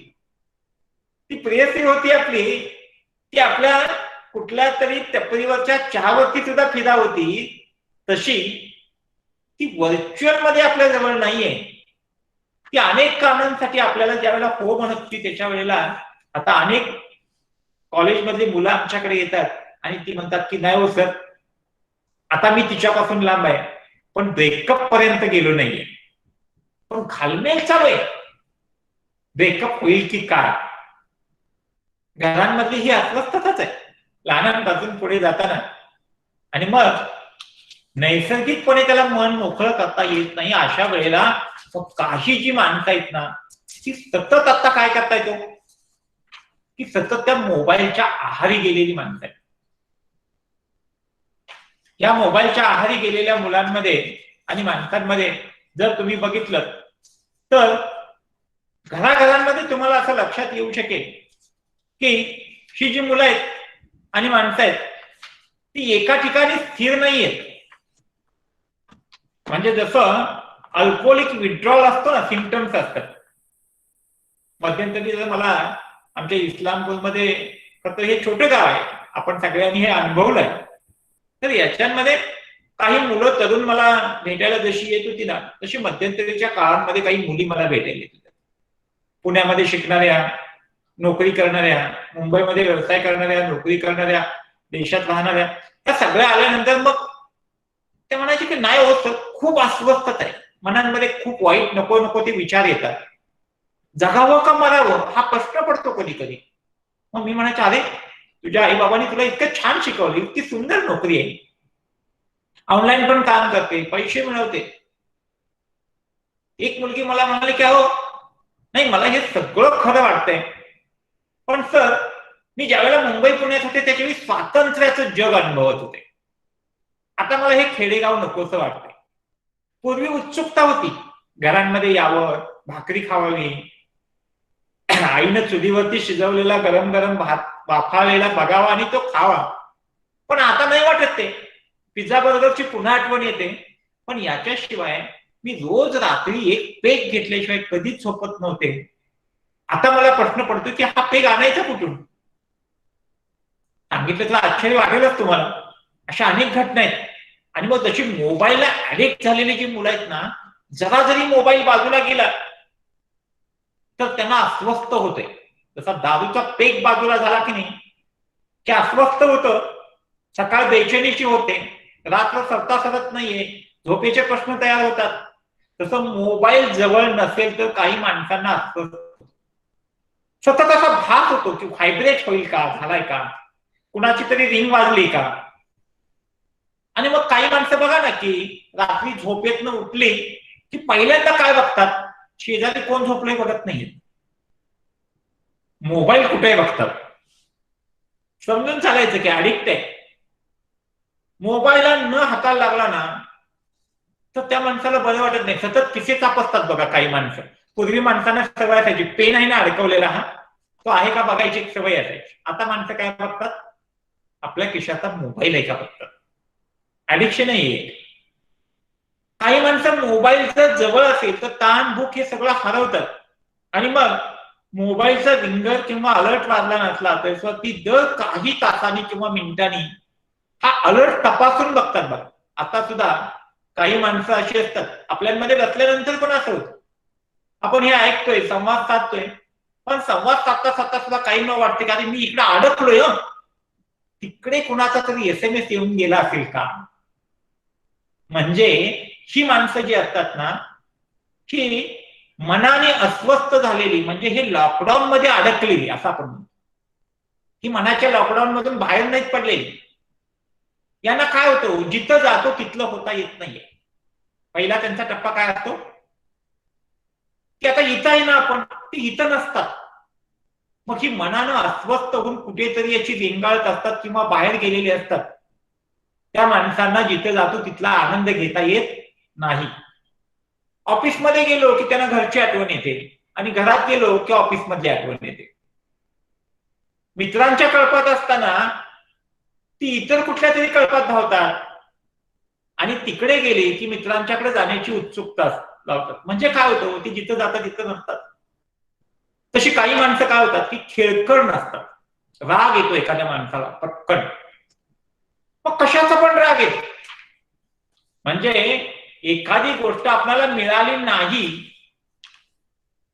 ती प्रेयसी होती आपली, ती आपल्या कुठल्या तरी टपरीवरच्या चहावरती सुद्धा फिदा होती. तशी ती व्हर्च्युअल मध्ये आपल्या जवळ नाहीये. ती अनेक कारणांसाठी आपल्याला ज्यावेळेला हो म्हणत होती त्याच्या वेळेला आता अनेक कॉलेजमधली मुलं आमच्याकडे येतात आणि ती म्हणतात की नाही हो सर, आता मी तिच्यापासून लांब आहे पण ब्रेकअप पर्यंत गेलो नाहीये, पण घालमेल चालू आहे. ब्रेकअप होईल की काय. घरांमधली ही अस्वस्थताच आहे लहानांपासून पुढे जाताना. आणि मग नैसर्गिकपणे त्याला मन मोकळं करता येत नाही. अशा वेळेला काही जी माणसं आहेत ना ती सतत आता काय करता येतो की सतत त्या मोबाईलच्या आहारी गेलेली माणसं आहेत. या मोबाईलच्या आहारी गेलेल्या मुलांमध्ये आणि माणसांमध्ये जर तुम्ही बघितलं तर घराघरांमध्ये तुम्हाला असं लक्षात येऊ शकेल की ही जी मुलं आहेत आणि माणसं आहेत ती एका ठिकाणी स्थिर नाहीयेत. म्हणजे जसं अल्कोहोलिक विड्रॉल असतो ना, सिम्पटम्स असतात. मध्यंतरी जर मला आमच्या इस्लामपूरमध्ये फक्त हे छोटे गाव आहे, आपण सगळ्यांनी हे अनुभवलंय. तर याच्यामध्ये काही मुलं तरुण मला भेटायला जशी येत होती ना तशी मध्यंतरीच्या काळामध्ये काही मुली मला भेटायला येत होत्या. पुण्यामध्ये शिकणाऱ्या, नोकरी करणाऱ्या, मुंबईमध्ये व्यवसाय करणाऱ्या, नोकरी करणाऱ्या, देशात राहणाऱ्या, त्या सगळ्या आल्यानंतर मग ते म्हणायचे की नाही होत, खूप अस्वस्थत आहे मनांमध्ये, खूप वाईट नको नको ते विचार येतात. जगावं का मरावं हा प्रश्न पडतो कधी कधी. मग मी म्हणायचे अरे तुझ्या आई बाबांनी तुला इतकं छान शिकवलं, इतकी सुंदर नोकरी आहे, ऑनलाईन पण काम करते, पैसे मिळवते. एक मुलगी मला म्हणाली की अहो नाही मला हे सगळं खरं वाटतंय पण सर मी ज्यावेळेला मुंबई पुण्यात होते त्याच्यावेळी स्वातंत्र्याचं जग अनुभवत होते. आता मला हे खेडेगाव नकोसं वाटतंय. पूर्वी उत्सुकता होती घरांमध्ये यावं, भाकरी खावावी, आईनं चुलीवरती शिजवलेला गरम गरम भात वाफाळलेला बघावा आणि तो खावा. पण आता नाही वाटत ते. पिझ्झा बर्गरची पुन्हा आठवण येते. पण याच्याशिवाय मी रोज रात्री एक पेग घेतल्याशिवाय कधीच झोपत नव्हते. आता मला प्रश्न पडतो की हा पेग आणायचा कुठून. सांगितलं तर आश्चर्य वाटेलच तुम्हाला. अशा अनेक घटना आहेत. आणि मग जशी मोबाईलला ऍडिक्ट झालेली जी मुलं आहेत ना, जरा जरी मोबाईल बाजूला गेला तर त्यांना अस्वस्थ होते. जसा दारूचा पेग बाजूला झाला की नाही की अस्वस्थ होतं, सकाळ बेचैनीची होते, रात्र सरता सरत नाहीये, झोपेचे प्रश्न तयार होतात. तसं मोबाईल जवळ नसेल तर काही माणसांना अस्वस्थ सतत असा भास होतो की व्हायब्रेट होईल का, झालाय का, कुणाची तरी रिंग वाजली का. आणि मग काही माणसं बघा ना की रात्री झोपेतनं उठली की पहिल्यांदा काय बघतात, शेजारी कोण झोपलंय बघत नाहीये, मोबाईल कुठे बघतात. समजून चालायचं की ऍडिक्ट आहे. मोबाईलला न हाताला लागला ना तर त्या माणसाला बरं वाटत नाही. सतत किसे तापसतात बघा काही माणसं. पूर्वी माणसांना सवय असायची, पेन आहे ना अडकवलेला हा तो आहे का बघायची एक सवय असायची. आता माणसं काय बघतात, आपल्या खिशाचा मोबाईल आहे का बघतात. ऍडिक्शन आहे. काही माणसं मोबाईल जर जवळ असेल तर ताण भूक हे सगळं हरवतात. आणि मग मोबाईलचा रिंगर किंवा अलर्ट वाजला नसला तर ती दर काही तासांनी किंवा मिनिटांनी हा अलर्ट तपासून बघतात बघा. आता सुद्धा काही माणसं अशी असतात, आपल्यामध्ये बसल्यानंतर पण असं होतं, आपण हे ऐकतोय, संवाद साधतोय, पण संवाद साधता साधता सुद्धा काही न वाटते का मी इकडे अडकलोय, तिकडे कुणाचा तरी SMS येऊन गेला असेल का. म्हणजे ही माणसं जी असतात ना ही मनाने अस्वस्थ झालेली, म्हणजे हे लॉकडाऊन मध्ये अडकलेली असं आपण म्हणतो. ही मनाच्या लॉकडाऊन मधून बाहेर नाहीत पडलेली. यांना काय होतं, जिथं जातो तिथलं होता येत नाहीये. पहिला त्यांचा टप्पा काय असतो की आता इथं आहे ना आपण, ते इथं नसतात. मग ही मनानं अस्वस्थ होऊन कुठेतरी याची रेंगाळत असतात किंवा बाहेर गेलेली असतात. त्या माणसांना जिथे जातो तिथला आनंद घेता येत नाही. ऑफिसमध्ये गेलो की त्यांना घरची आठवण येते आणि घरात गेलो की ऑफिस मधली आठवण येते. मित्रांच्या कळपात असताना ती इतर कुठल्या तरी कळपात धावतात आणि तिकडे गेले की मित्रांच्याकडे जाण्याची उत्सुकता लावतात. म्हणजे काय होतं, ती जिथं जातात तिथं नसतात. तशी काही माणसं काय होतात की खेळकड नसतात. राग येतो एखाद्या माणसाला पटकन, मग कशाचा पण राग येतो. म्हणजे एखादी गोष्ट आपल्याला मिळाली नाही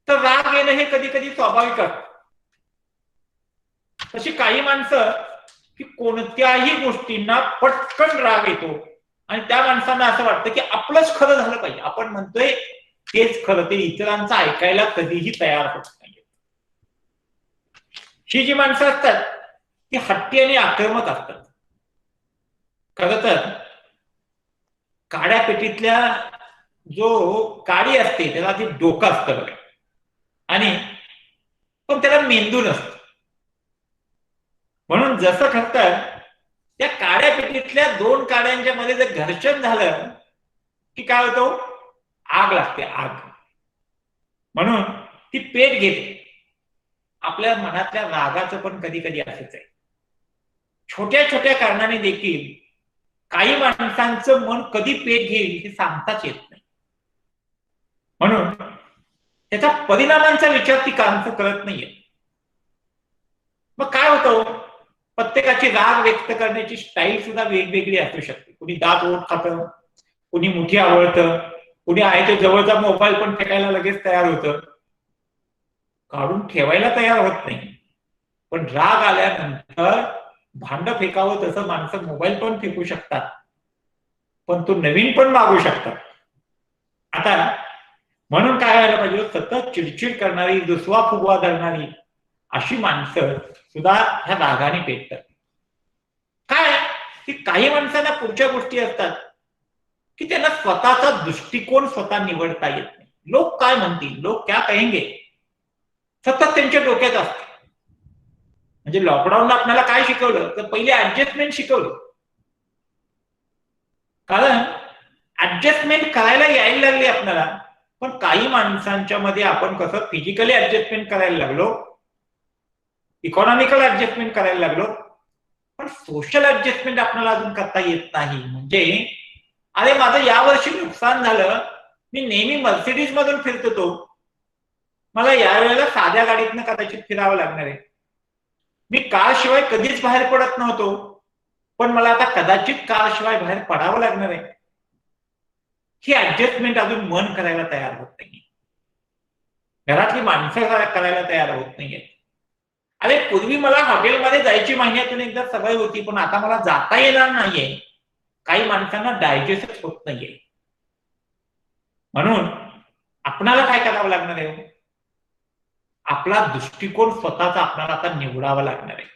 तर राग येणं हे कधी कधी स्वाभाविक असतं. तशी काही माणसं की कोणत्याही गोष्टींना पटकन राग येतो आणि त्या माणसांना असं वाटतं की आपलंच खरं झालं पाहिजे. आपण म्हणतोय तेच खरं ते इतरांचं ऐकायला कधीही तयार होत नाही. ही जी माणसं असतात ती हट्टी आणि आक्रमक असतात. खरं तर काड्या पेटीतल्या जो काडी असते त्याला ती डोकं असतं बघा, आणि पण त्याला मेंदू नसतो. म्हणून जसं ठरतं त्या काड्या पेटीतल्या दोन काड्यांच्या मध्ये जर घर्षण झालं की काय होतं, आग लागते, आग. म्हणून ती पेट घेते. आपल्या मनातल्या रागाचं पण कधी कधी असंच आहे. छोट्या छोट्या कारणाने देखील काही माणसांचं मन कधी पेट घेईल हे सांगताच येत नाही. म्हणून त्याच्या परिणामांचा विचार ती माणसं करत नाहीये. मग काय होतं, प्रत्येकाची राग व्यक्त करण्याची स्टाईल सुद्धा वेगवेगळी असू शकते. कुणी दात ओठ खातं, कुणी मुठी आवडतं, कुणी आहे ते जवळचा मोबाईल पण फेकायला लगेच तयार होतं, काढून ठेवायला तयार होत नाही. पण राग आल्यानंतर भांड फेकावं तसं माणसं मोबाईल पण फेकू शकतात, पण तो नवीन पण मागू शकतात. आता म्हणून काय व्हायला पाहिजे, सतत चिडचिड करणारी, दुसवा फुगवा धरणारी अशी माणसं सुद्धा ह्या रागाने पेटतात. काय की काही माणसांना पुढच्या गोष्टी असतात की त्यांना स्वतःचा दृष्टिकोन स्वतः निवडता येत नाही. लोक काय म्हणतील, लोक क्या कहेंगे, सतत त्यांच्या डोक्यात असते. म्हणजे लॉकडाऊनला आपल्याला काय शिकवलं तर पहिले ऍडजस्टमेंट शिकवलं. कारण ऍडजस्टमेंट करायला यायला लागली आपल्याला, पण काही माणसांच्या मध्ये आपण कसं फिजिकली ऍडजस्टमेंट करायला लागलो, इकॉनॉमिकल ऍडजस्टमेंट करायला लागलो, पण सोशल ऍडजस्टमेंट आपल्याला अजून करता येत नाही. म्हणजे अरे माझं यावर्षी नुकसान झालं, मी नेहमी मर्सिडीज मधून फिरतो, मला यावेळेला साध्या गाडीतनं कदाचित फिरावं लागणार आहे. मी कार शिवाय कधीच बाहेर पडत नव्हतो, पण मला आता कदाचित कार शिवाय बाहेर पडावं लागणार आहे. ही ऍडजस्टमेंट अजून मन करायला तयार होत नाही. घरातली माणसं करायला तयार होत नाहीये. अरे पूर्वी मला हॉटेलमध्ये जायची महिन्यातून एकदा सवय होती, पण आता मला जाता येणार नाहीये. काही माणसांना डायजेस्ट होत नाहीये. म्हणून आपणाला काय करावं लागणार आहे, आपला दृष्टिकोन स्वतःचा आपल्याला आता निवडावा लागणार आहे.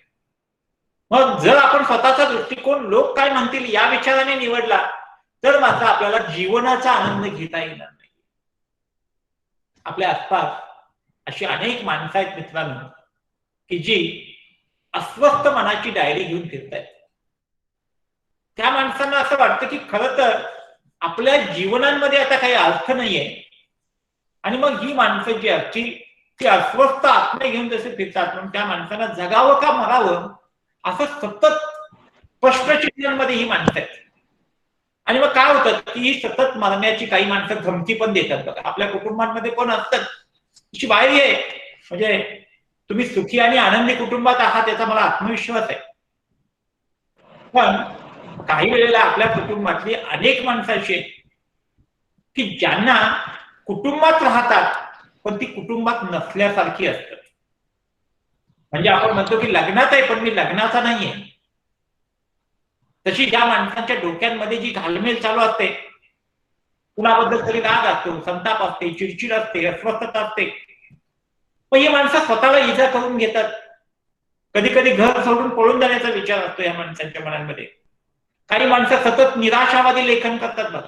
मग जर आपण स्वतःचा दृष्टिकोन लोक काय म्हणतील या विचाराने निवडला तर मात्र आपल्याला जीवनाचा आनंद घेता येणार नाही. आपल्या आसपास अशी अनेक माणसं आहेत मित्रांनो की जी अस्वस्थ मनाची डायरी घेऊन फिरतायत. त्या माणसांना असं वाटतं की खरं तर आपल्या जीवनांमध्ये आता काही अर्थ नाहीये, आणि मग ही माणसं जी असती ती अस्वस्थ आत्मे घेऊन जसे फिरतात, म्हणून त्या माणसांना जगावं का मरावं असं सतत स्पष्टचिन्हांमध्ये ही माणसं आहेत. आणि मग काय होतं की ही सतत मरण्याची काही माणसं धमकी पण देतात. बघा आपल्या कुटुंबांमध्ये कोण असतात तिची बाहेर आहे, म्हणजे तुम्ही सुखी आणि आनंदी कुटुंबात आहात याचा मला आत्मविश्वास आहे. पण काही वेळेला आपल्या कुटुंबातली अनेक माणसं अशी आहेत की ज्यांना कुटुंबात राहतात पण ती कुटुंबात नसल्यासारखी असतात. म्हणजे आपण म्हणतो की लग्नात आहे पण मी लग्नाचा नाहीये. तशी ज्या माणसांच्या डोक्यांमध्ये जी घालमेल चालू असते, कुणाबद्दल तरी राग असतो, संताप असते, चिडचिड असते, अस्वस्थता असते, पण ही माणसं स्वतःला इजा करून घेतात. कधी कधी घर सोडून पळून जाण्याचा विचार असतो या माणसांच्या मनांमध्ये. काही माणसं सतत निराशावादी लेखन करतात बघा.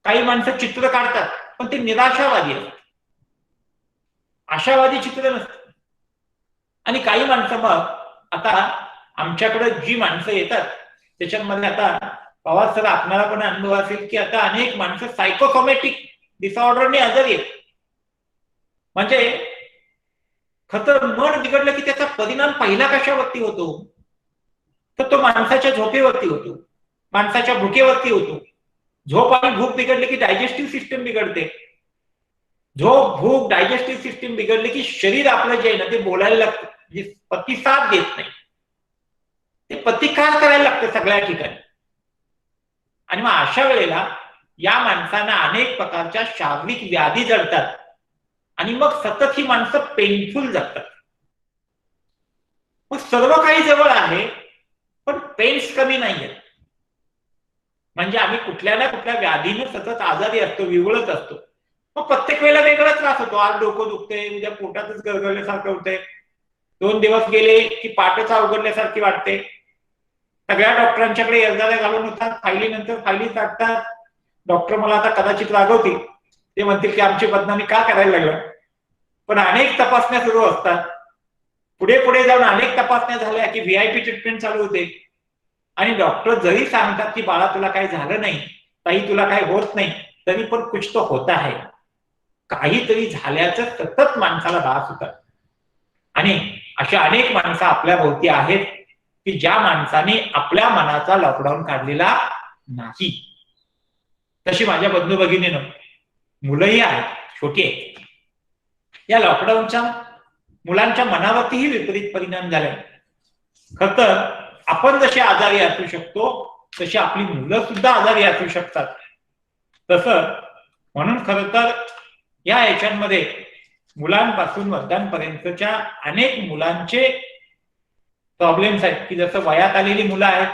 काही माणसं चित्र काढतात पण ते निराशावादी असतात, आशावादी चित्र नसतं. आणि काही माणसं मग आता आमच्याकडे जी माणसं येतात त्याच्यामध्ये आता पवार सर आपल्याला पण अनुभव असेल की आता अनेक माणसं सायकोसोमॅटिक डिसऑर्डरने आजारी आहेत. म्हणजे खतर मन बिघडलं की त्याचा परिणाम पहिला कशावरती होतो तर तो माणसाच्या झोपेवरती होतो, माणसाच्या भुकेवरती होतो. झोप आणि भूक बिघडली की डायजेस्टिव्ह सिस्टीम बिघडते. झोप भूक डायजेस्टिव्ह सिस्टीम बिघडली की शरीर आपलं जे आहे ना ते बोलायला लागतं, म्हणजे प्रतिसाद देत नाही, ते प्रतिकार करायला लागतं सगळ्या ठिकाणी. आणि मग अशा वेळेला या माणसांना अनेक प्रकारच्या शारीरिक व्याधी जडतात आणि मग सतत ही माणसं पेनफुल जगतात. मग सर्व काही जवळ आहे पण पेन्स कमी नाहीयेत. म्हणजे आम्ही कुठल्या ना कुठल्या व्याधीनं सतत आजारी असतो, विवळत असतो. मग प्रत्येक वेळेला वेगळा त्रास होतो. आज डोकं दुखते, उद्या पोटातच गरगरल्यासारखं होतंय, 2 दिवस गेले की पाठच अवघडल्यासारखी वाटते. सगळ्या डॉक्टरांच्याकडे अर्जाला घालून होतात, फायली नंतर फायली टाकतात. डॉक्टर मला आता कदाचित रागवतील, ते म्हणतील की आमची बदनामी का करायला लागला. पण अनेक तपासण्या सुरू असतात. पुढे पुढे जाऊन अनेक तपासण्या झाल्या की व्हीआयपी ट्रीटमेंट चालू होते आणि डॉक्टर जरी सांगतात की बाळा तुला काही झालं नाही, ताई तुला काही होत नाही, तरी पण कुछ तो होता है, काहीतरी झाल्याचं सतत माणसाला भास होतात. आणि अशा अनेक माणसं आपल्या भोवती आहेत की ज्या माणसाने आपल्या मनाचा लॉकडाऊन काढलेला नाही. तशी माझ्या बंधू भगिनीनं मुलंही आहेत, छोटी आहेत. या लॉकडाऊनचा मुलांच्या मनावरतीही विपरीत परिणाम झाले. खर तर आपण जसे आजारी असू शकतो तशी आपली मुलं सुद्धा आजारी असू शकतात. तसं म्हणून खरं तर या याच्यामध्ये मुलांपासून वृद्धांपर्यंतच्या अनेक मुलांचे प्रॉब्लेम्स आहेत की जसं वयात आलेली मुलं आहेत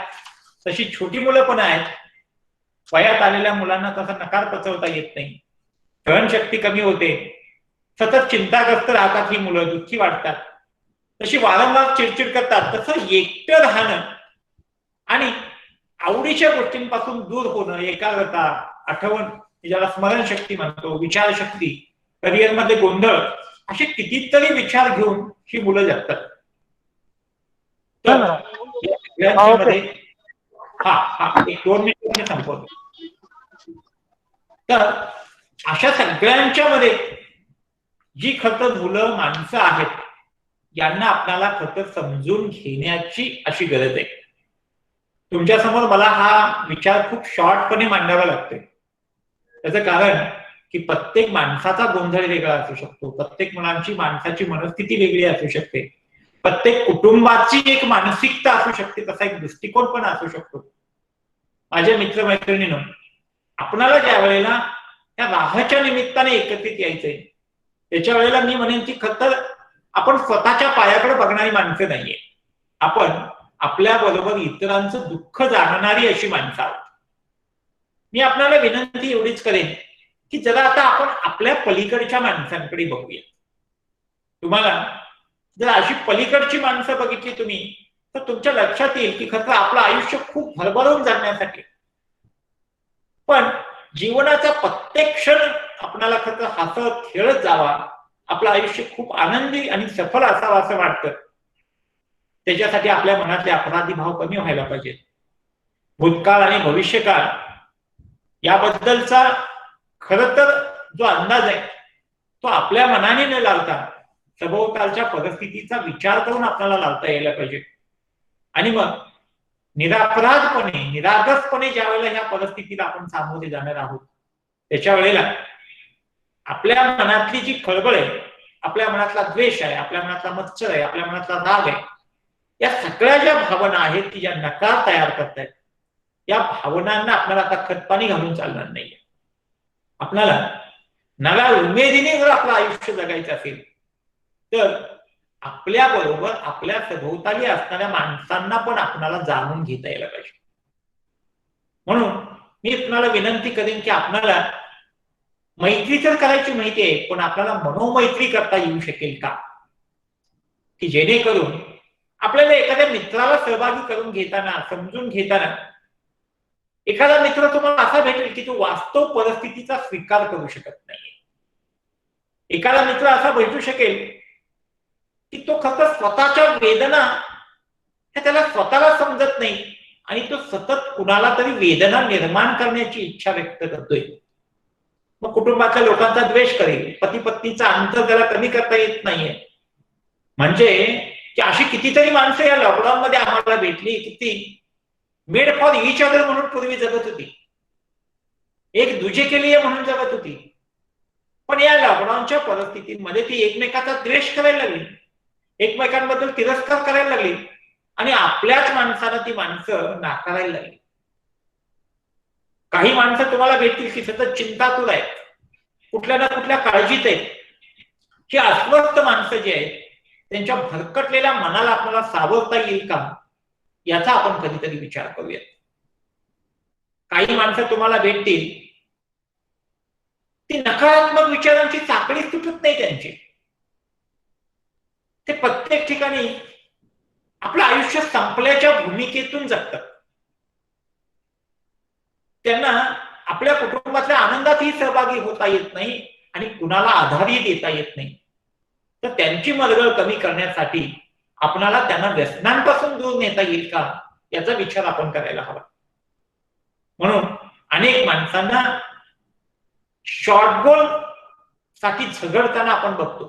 तशी छोटी मुलं पण आहेत. वयात आलेल्या मुलांना तसा नकार पचवता येत नाही, सहनशक्ती कमी होते, सतत चिंताग्रस्त राहतात ही मुलं, दुःखी वाटतात, तशी वारंवार चिडचिड करतात. तसं एकटं राहणं आणि आवडीच्या गोष्टींपासून दूर होणं, एकाग्रता, आठवण, ज्याला स्मरणशक्ती म्हणतो, विचारशक्ती, करिअरमध्ये गोंधळ, असे कितीतरी विचार घेऊन ही मुलं जगतात. तर एक 2 मिनिट संपवतो. तर अशा सगळ्यांच्या मध्ये जी खरं मुलं माणसं आहेत यांना आपल्याला खरं समजून घेण्याची अशी गरज आहे. तुमच्या समोर मला हा विचार खूप शॉर्टपणे मांडावा लागतोय. त्याचं कारण की प्रत्येक माणसाचा गोंधळ वेगळा असू शकतो, प्रत्येक मुलांची माणसाची मनस्थिती वेगळी असू शकते, प्रत्येक कुटुंबाची एक मानसिकता असू शकते, तसा एक दृष्टिकोन पण असू शकतो. माझ्या मित्रमैत्रिणीनं आपणाला ज्या वेळेला त्या राहाच्या निमित्ताने एकत्रित यायचंय त्याच्या वेळेला मी म्हणेन की खरं आपण स्वतःच्या पायाकडे बघणारी माणसं नाहीये, आपण आपल्या बरोबर इतरांचं दुःख जाणणारी अशी माणसं आहोत. मी आपल्याला विनंती एवढीच करेन की जरा आता आपण आपल्या पलीकडच्या माणसांकडे बघूया. तुम्हाला जर अशी पलीकडची माणसं बघितली तुम्ही तर तुमच्या लक्षात येईल की खरं आपलं आयुष्य खूप भरभरून जाण्यासाठी, पण जीवनाचा प्रत्येक क्षण आपल्याला खरं हसत खेळत जावा, आपलं आयुष्य खूप आनंदी आणि सफल असावं असं वाटतं. त्याच्यासाठी आपल्या मनातले अपराधी भाव कमी व्हायला पाहिजेत. भूतकाळ आणि भविष्यकाळ याबद्दलचा खरं तर जो अंदाज आहे तो आपल्या मनाने न लावता सभोवतालच्या परिस्थितीचा विचार करून आपल्याला लावता यायला पाहिजे. आणि मग निरापराधपणे निरागसपणे ज्या वेळेला ह्या परिस्थितीला आपण सामोरे जाणार आहोत त्याच्या वेळेला आपल्या मनातली जी खळबळ आहे, आपल्या मनातला द्वेष आहे, आपल्या मनातला मत्सर आहे, आपल्या मनातला राग आहे, या सगळ्या ज्या भावना आहेत की ज्या नकार तयार करतायत या भावनांना आपल्याला आता खतपाणी घालून चालणार नाहीये. आपल्याला नव्या उमेदीने जर आपलं आयुष्य जगायचं असेल तर आपल्या बरोबर आपल्या सभोवताली असणाऱ्या माणसांना पण आपल्याला जाणून घेता यायला पाहिजे. म्हणून मी तुम्हाला विनंती करेन की आपल्याला मैत्री तर करायची माहिती आहे, पण आपल्याला मनोमैत्री करता येऊ शकेल का, की जेणेकरून आपल्याला एखाद्या मित्राला सहभागी करून घेताना, समजून घेताना एखादा मित्र तुम्हाला असा भेटेल की तो वास्तव परिस्थितीचा स्वीकार करू शकत नाही. एखादा मित्र असा भेटू शकेल की तो खरं स्वतःच्या वेदना त्याला स्वतःला समजत नाही आणि तो सतत कुणाला तरी वेदना निर्माण करण्याची इच्छा व्यक्त करतोय. मग कुटुंबातल्या लोकांचा द्वेष करेल, पती पत्नीचा अंतर त्याला कमी करता येत नाहीये. म्हणजे की अशी कितीतरी माणसं या लॉकडाऊन मध्ये आम्हाला भेटली की ती मेड फॉर इच अदर म्हणून पूर्वी जगत होती, एक दुजे के लिए म्हणून जगत होती, पण या लॉकडाऊनच्या परिस्थितीमध्ये ती एकमेकाचा द्वेष करायला लागली, एकमेकांबद्दल तिरस्कार करायला लागली आणि आपल्याच माणसाला ती माणसं नाकारायला लागली. काही माणसं तुम्हाला भेटतील की सतत चिंतातूर आहेत, कुठल्या ना कुठल्या काळजीत आहेत. ही अस्वस्थ माणसं जी आहेत त्यांच्या भरकटलेल्या मनाला आपल्याला सावरता येईल का याचा आपण कधीतरी विचार करूयात. काही माणसं तुम्हाला भेटतील ती नकारात्मक विचारांची साखळी तुटत नाही त्यांची. ते प्रत्येक ठिकाणी आपलं आयुष्य संपल्याच्या भूमिकेतून जगतात. त्यांना आपल्या कुटुंबातल्या आनंदातही सहभागी होता येत नाही आणि कुणाला आधारही देता येत नाही. तर त्यांची मरगळ कमी करण्यासाठी आपणाला त्यांना व्यसनांपासून दूर नेता येईल का याचा विचार आपण करायला हवा. म्हणून अनेक माणसांना शॉर्ट गोल साठी झगडताना आपण बघतो.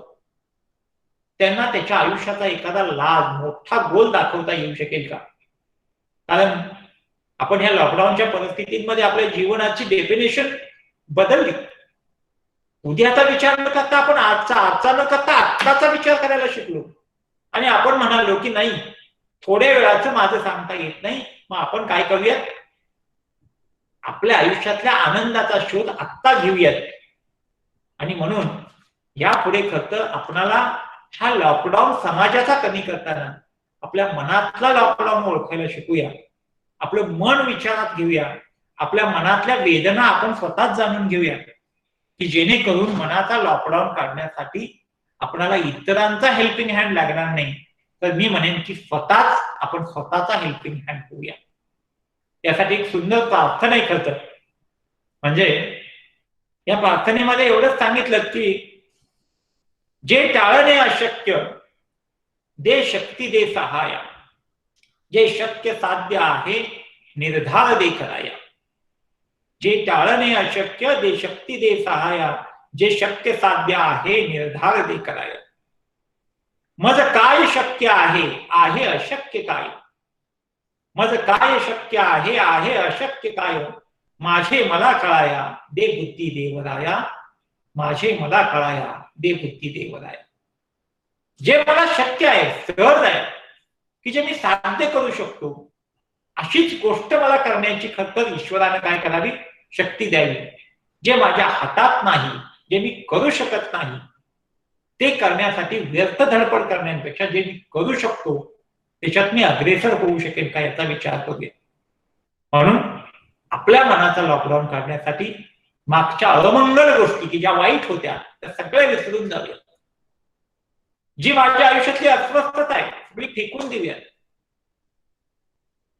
त्यांना त्याच्या आयुष्याचा एखादा लाभ मोठा गोल दाखवता येऊ शकेल का? कारण आपण ह्या लॉकडाऊनच्या परिस्थितीमध्ये आपल्या जीवनाची डेफिनेशन बदलली. उद्याचा विचार न करता आपण आजचा न करता आत्ताचा विचार करायला शिकलो आणि आपण म्हणालो की नाही, थोड्या वेळाचं माझं सांगता येत नाही, मग आपण काय करूयात, आपल्या आयुष्यातल्या आनंदाचा शोध आत्ता घेऊयात. आणि म्हणून यापुढे खरं आपणाला हा लॉकडाऊन समाजाचा कमी करताना आपल्या मनातला लॉकडाऊन ओळखायला शिकूया. आपलं मन विचारात घेऊया. आपल्या मनातल्या वेदना आपण स्वतःच जाणून घेऊया की जेणेकरून मनाचा लॉकडाऊन काढण्यासाठी आपल्याला इतरांचा हेल्पिंग हँड लागणार नाही, तर मी म्हणेन की स्वतःच आपण स्वतःचा हेल्पिंग हँड होऊया. यासाठी एक सुंदर प्रार्थना आहे खरं तर. म्हणजे या प्रार्थनेमध्ये एवढंच सांगितलं की जे टाळणे अशक्य दे शक्ती दे सहाया, जे शक्य साध्य आहे निर्धार दे कराया. जे टाळणे अशक्य दे शक्ती दे सहाया, जे शक्य साध्य आहे निर्धार दे कराया. मज काय शक्य आहे अशक्य काय. मज काय शक्य आहे अशक्य काय. माझे मला कळाया दे बुद्धी देवराया. माझे मला कळाया दे बुद्धी देवराया. जे मला शक्य आहे, सहज आहे, की जे मी साध्य करू शकतो, अशीच गोष्ट मला करण्याची खतर ईश्वराने काय करावी, शक्ती द्यावी. जे माझ्या हातात नाही, जे मी करू शकत नाही, ते करण्यासाठी व्यर्थ धडपड करण्यापेक्षा जे मी करू शकतो त्याच्यात मी अग्रेसर होऊ शकेल का याचा विचार करूया. म्हणून आपल्या मनाचा लॉकडाऊन काढण्यासाठी मागच्या अमंगल गोष्टी की ज्या वाईट होत्या त्या सगळ्या विसरून जाऊया. जी माझ्या आयुष्यातली अस्वस्थता आहे सगळी फेकून देऊया.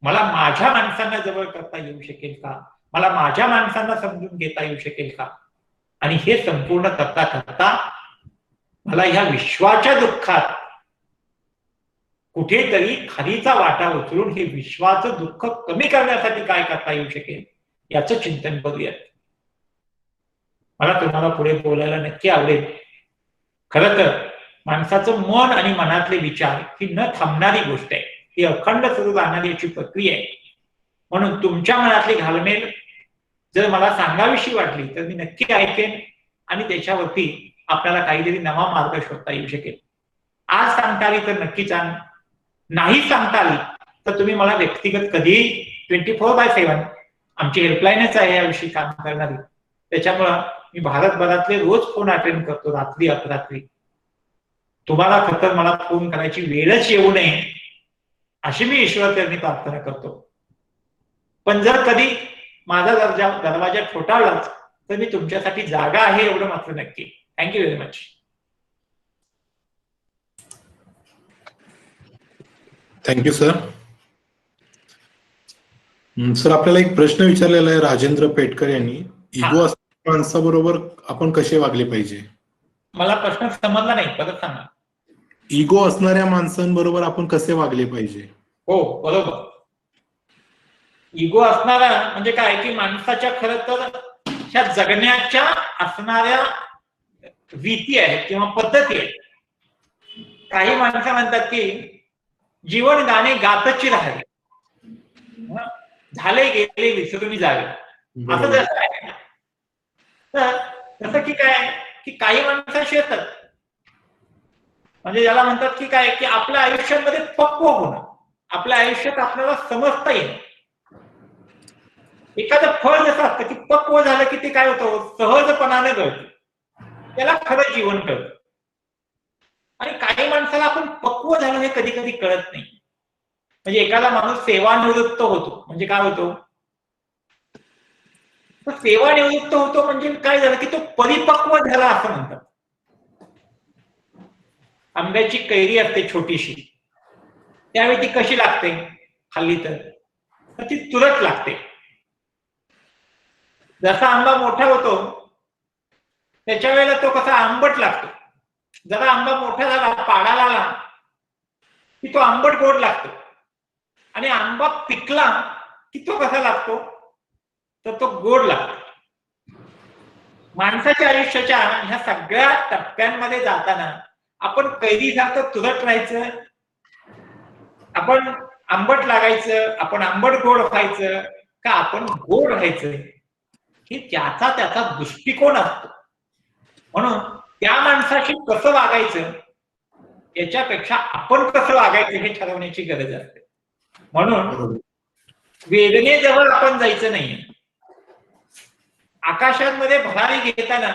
मला माझ्या माणसांना जवळ करता येऊ शकेल का, मला माझ्या माणसांना समजून घेता येऊ शकेल का, आणि हे संपूर्ण करता करता मला ह्या विश्वाच्या दुःखात कुठेतरी खालीचा वाटा उचलून हे विश्वाचं दुःख कमी करण्यासाठी काय करता येऊ शकेल याचं चिंतन करूयात. मला तुम्हाला पुढे बोलायला नक्की आवडेल. खरं तर माणसाचं मन आणि मनातले विचार ही न थांबणारी गोष्ट आहे, ही अखंड सुरू राहणारी याची प्रक्रिया आहे. म्हणून तुमच्या मनातली घालमेल जर मला सांगावीशी वाटली तर मी नक्की ऐकेन आणि त्याच्यावरती आपल्याला काहीतरी नवा मार्ग शोधता येऊ शकेल. आज सांगता आली तर नक्कीच आण, नाही सांगता आली तर तुम्ही मला व्यक्तिगत कधीही 24/7 आमची हेल्पलाईनच आहे याविषयी काम करणारी. त्याच्यामुळं मी भारतभरातले रोज फोन अटेंड करतो, रात्री अपरात्री. तुम्हाला फक्त मला फोन करायची वेळच येऊ नये अशी मी ईश्वरचरणी प्रार्थना करतो. पण जर कधी माझा दरवाजा ठोठावलाच तर मी तुमच्यासाठी जागा आहे एवढं मात्र नक्की. Thank you very much. Thank you sir. Sir आपल्याला एक प्रश्न विचारलेला आहे राजेंद्र पेटकर यांनी. इगो असणाऱ्या माणसाबरोबर आपण कसे वागले पाहिजे? मला प्रश्न समजला नाही, परत सांगा. इगो असणाऱ्या माणसांबरोबर आपण कसे वागले पाहिजे? हो बरोबर. इगो असणारा म्हणजे काय की माणसाच्या खरं तर ह्या जगण्याच्या असणाऱ्या रीती आहेत किंवा पद्धती आहेत. काही माणसं म्हणतात की जीवन गाणे गातची राहावे, झाले गेले विसरून जावे, असं जसं आहे. तर तसं की काय की काही माणसं अशी येतात म्हणजे ज्याला म्हणतात की काय की आपल्या आयुष्यामध्ये पक्व होणं, आपल्या आयुष्यात आपल्याला समजता येईल. एखादं फळ जसं असतं की पक्व झालं की ते काय होतं, सहजपणाने कळतं, त्याला खरं जीवन कळतं. आणि काही माणसाला आपण पक्व झालं हे कधी कधी कळत नाही. म्हणजे एखादा माणूस सेवानिवृत्त होतो म्हणजे काय होतो, तर सेवानिवृत्त होतो म्हणजे काय झालं की तो परिपक्व झाला असं म्हणतात. आंब्याची कैरी असते छोटीशी, त्यावेळी ती कशी लागते खाल्ली तर ती तुरट लागते. जसा आंबा मोठा होतो त्याच्या वेळेला तो कसा आंबट लागतो. जरा आंबा मोठा झाला, पाडाला आला की तो आंबट गोड लागतो. आणि आंबा पिकला की तो कसा लागतो तर तो गोड लागतो. माणसाच्या आयुष्याच्या ह्या सगळ्या टप्प्यांमध्ये जाताना आपण कैरीसारखं तुरट राहायचं, आपण आंबट लागायचं, आपण आंबट गोड व्हायचं का आपण गोड राहायचं, ही त्याचा दृष्टिकोन असतो. म्हणून त्या माणसाशी कसं वागायचं याच्यापेक्षा आपण कसं वागायचं हे ठरवण्याची गरज असते. म्हणून वेदनेजवळ आपण जायचं नाही. आकाशांमध्ये भरारी घेताना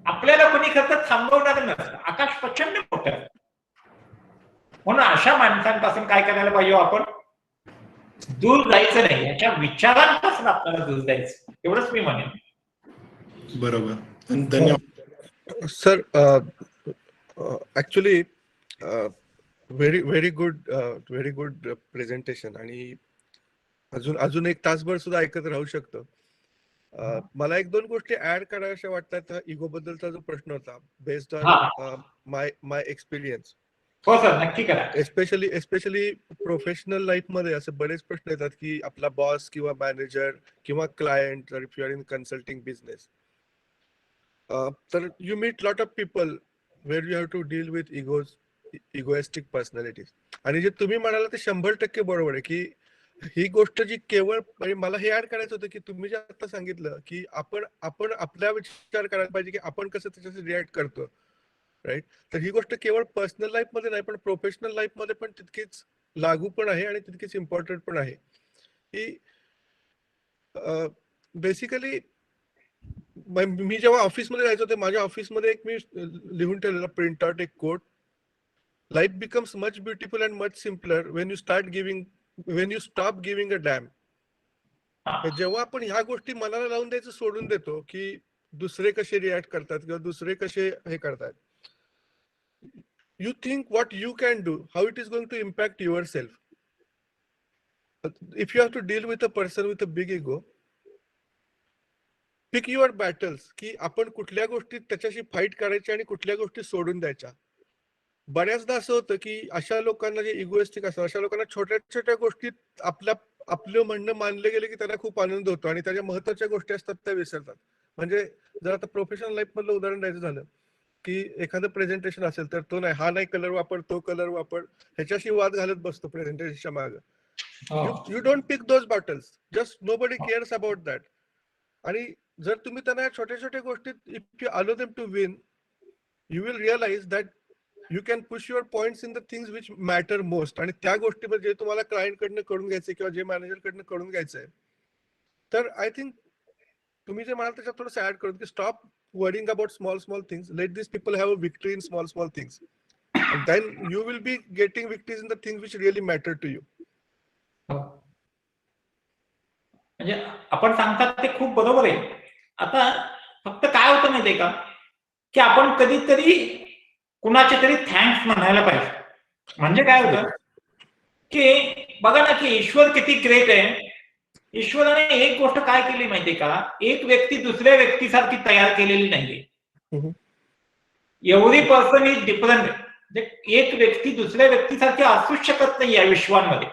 आपल्याला कोणी खरं थांबवणार नसतं. आकाश प्रचंड मोठं आहे. म्हणून अशा माणसांपासून काय करायला पाहिजे, आपण दूर जायचं नाही, याच्या विचारांपासून आपल्याला दूर जायचं, एवढंच मी म्हणेन. बरोबर. धन्यवाद sir. Actually very good presentation. आणि अजून एक तासभर सुद्धा ऐकत राहू शकतो. मला एक दोन गोष्टी ऍड कराव्याशा वाटतात. इगो बद्दलचा जो प्रश्न होता, बेस्ड ऑन माय एक्सपिरियन्स. हो सर, नक्की करा. एस्पेशली प्रोफेशनल लाईफ मध्ये असे बरेच प्रश्न येतात की आपला बॉस किंवा मॅनेजर किंवा क्लायंट, जर if you are in consulting business, तर you meet lot of people where you have to deal with egoistic personalities. आणि जे तुम्ही म्हणाला ते 100% बरोबर आहे की ही गोष्ट जी केवळ, म्हणजे मला हे ऍड करायचं होतं की तुम्ही जे आता सांगितलं की आपण आपला विचार करायला पाहिजे की आपण कसं त्याच्याशी रिॲक्ट करतो, राईट. तर ही गोष्ट केवळ पर्सनल लाईफ मध्ये नाही पण प्रोफेशनल लाईफ मध्ये पण तितकीच लागू पण आहे आणि तितकीच इम्पॉर्टंट पण आहे. की बेसिकली मी जेव्हा ऑफिसमध्ये जायचो ते माझ्या ऑफिसमध्ये एक मी लिहून ठेवलेला प्रिंट आउट एक quote, life becomes much beautiful and much simpler when you stop giving a damn. जेव्हा आपण ह्या गोष्टी मनाला लावून द्यायचं सोडून देतो की दुसरे कसे रिॲक्ट करतात किंवा दुसरे कसे हे करतात, you think what you can do, how it is going to impact yourself. If you have to deal with a person with a big ego, pick your battles की आपण कुठल्या गोष्टी त्याच्याशी फाईट करायची आणि कुठल्या गोष्टी सोडून द्यायच्या. बऱ्याचदा असं होतं की अशा लोकांना जे इगोइस्टिक असतात अशा लोकांना छोट्या छोट्या गोष्टीत आपलं म्हणणं मानले गेले की त्यांना खूप आनंद होतो आणि त्याच्या महत्वाच्या गोष्टी असतात त्या विसरतात. म्हणजे जर आता प्रोफेशनल लाईफ मधलं उदाहरण द्यायचं झालं की एखादं प्रेझेंटेशन असेल तर तो नाही, हा नाही कलर वापर, तो कलर वापर, ह्याच्याशी वाद घालत बसतो प्रेझेंटेशनच्या मागे. You don't pick those battles, just nobody cares about that. आणि जर तुम्ही त्यांना छोट्या छोट्या गोष्टीत if you allow them to win, you will realise that you can push your points in the things which matter most. आणि त्या गोष्टीमध्ये जे तुम्हाला क्लायंट कडनं करून घ्यायचे किंवा जे मॅनेजर कडनं करून घ्यायचंय, तर आय थिंक तुम्ही जे म्हणाल त्याच्यात थोडंसं ऍड करून की stop worrying about small things. Let these people have a victory in small things, and then you will be getting victories in the things which really matter to you. म्हणजे आपण सांगतात ते खूप बरोबर आहे. आता फक्त काय होतं माहितीये का की आपण कधीतरी कुणाचे तरी थँक्स म्हणायला पाहिजे. म्हणजे काय होतं की बघा ना की ईश्वर किती ग्रेट आहे. ईश्वराने एक गोष्ट काय केली माहितीये का, एक व्यक्ती दुसऱ्या व्यक्तीसारखी तयार केलेली नाहीये. Every person is different. एक व्यक्ती दुसऱ्या व्यक्तीसारखी असूच शकत नाही या विश्वांमध्ये.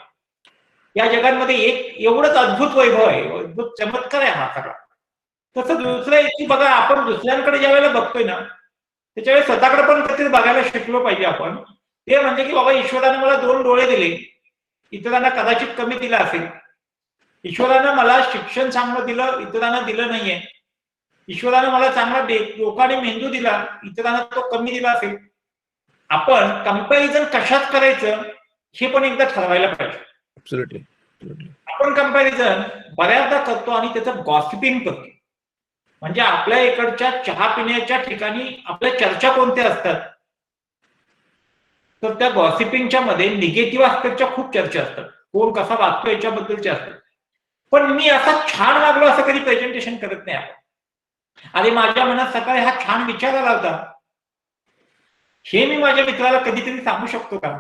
या जगांमध्ये एक एवढंच अद्भुत वैभव आहे, अद्भुत चमत्कार आहे हा सगळा. तसं दुसऱ्या व्यक्ती बघा, आपण दुसऱ्यांकडे ज्या वेळेला बघतोय ना त्याच्यावेळेस स्वतःकडे पण कधीतरी बघायला शिकलो पाहिजे आपण. ते म्हणजे की बाबा ईश्वराने मला 2 डोळे दिले, इतरांना कदाचित कमी दिला असेल. ईश्वरानं मला शिक्षण चांगलं दिलं, इतरांना दिलं नाहीये. ईश्वरानं मला चांगला डोका आणि मेंदू दिला, इतरांना तो कमी दिला असेल. आपण कंपॅरिझन कशात करायचं हे पण एकदा ठरवायला पाहिजे. Absolutely. आपण कंपॅरिझन बऱ्याचदा करतो आणि त्याचं गॉसिपिंग करतो. म्हणजे आपल्या इकडच्या चहा पिण्याच्या ठिकाणी आपल्या चर्चा कोणत्या असतात, तर त्या गॉसिपिंगच्या मध्ये निगेटिव्ह आस्पेक्टच्या खूप चर्चा असतात. कोण कसा वागतो याच्याबद्दलच्या असतात. पण मी असा छान वागलो असं कधी प्रेझेंटेशन करत नाही आपण. आणि माझ्या मनात सकाळी हा छान विचार आला होता, हे मी माझ्या मित्राला कधीतरी सांगू शकतो का?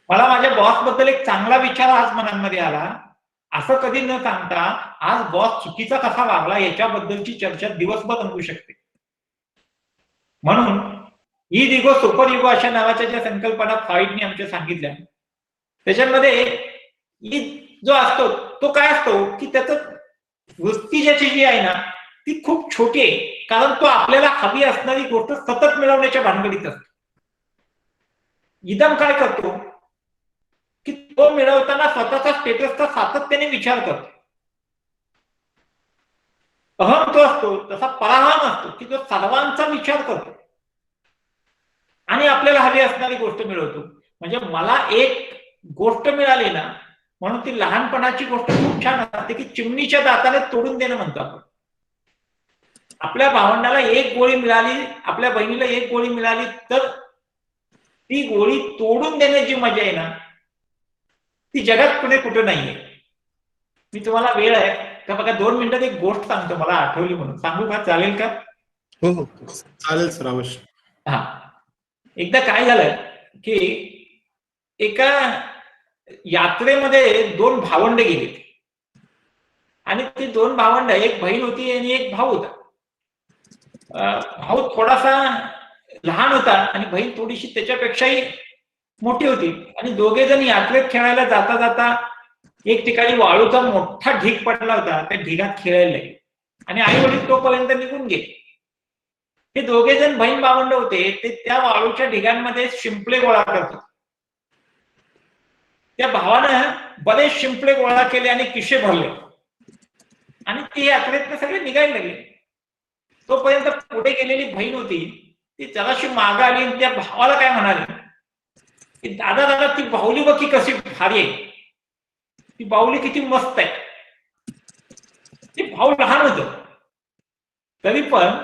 मला माझ्या बॉस बद्दल एक चांगला विचार आज मनामध्ये आला, असं कधी न सांगता आज बॉस चुकीचा कसा वागला याच्याबद्दलची चर्चा दिवसभर रंगू शकते. म्हणून ईद इगो सुपर इगो अशा नावाच्या ज्या संकल्पना फ्राईडने आमच्या सांगितल्या, त्याच्यामध्ये ईद जो असतो तो काय असतो की त्याचं वृत्ती ज्याची जी आहे ना ती खूप छोटी आहे, कारण तो आपल्याला हवी असणारी गोष्ट सतत मिळवण्याच्या भानगडीत असतो. इदम काय करतो की तो मिळवताना स्वतःचा स्टेटसचा सातत्याने विचार करतो. अहम तो असतो, तसा पराहम असतो की तो सर्वांचा विचार करतो आणि आपल्याला हवी असणारी गोष्ट मिळवतो. म्हणजे मला एक गोष्ट मिळाली ना, म्हणून ती लहानपणाची गोष्ट खूप छान असते की चिमणीच्या दाताने तोडून देणं म्हणतो आपण. आपल्या भावंडाला एक गोळी मिळाली, आपल्या बहिणीला एक गोळी मिळाली, तर ती गोळी तोडून देण्याची मजा आहे ना, ती जगात कुठे कुठे नाहीये. मी तुम्हाला वेळ आहे का बघा 2 मिनिटात एक गोष्ट सांगतो, मला आठवली म्हणून. सांगू का? चालेल का? हो हो चालेल सर, अवश्य. हा, एकदा काय झालं की एका यात्रेमध्ये 2 भावंड गेले आणि ते 2 भावंड, एक बहीण होती आणि एक भाऊ होता. भाऊ थोडासा लहान होता आणि बहीण थोडीशी त्याच्यापेक्षाही मोठी होती. आणि दोघे जण यात्रेत खेळायला जाता जाता एक ठिकाणी वाळूचा मोठा ढीग पडला होता, त्या ढिगात खेळायला लागले आणि आई वडील तोपर्यंत निघून गेले. हे दोघे जण बहीण भावंड होते, ते त्या वाळूच्या ढिगांमध्ये शिंपले गोळा करतात. त्या भावानं बरेच शिंपले गोळा केले आणि किशे भरले आणि ते यात्रेतनं सगळे निघायला लागले. तोपर्यंत पुढे गेलेली बहीण होती, ती जराशी मागं आली आणि त्या भावाला काय म्हणाली की दादा दादा, ती बाहुली बघ की कशी भारी आहे, ती बाहुली किती मस्त आहे. ते भाऊ लहान होत तरी पण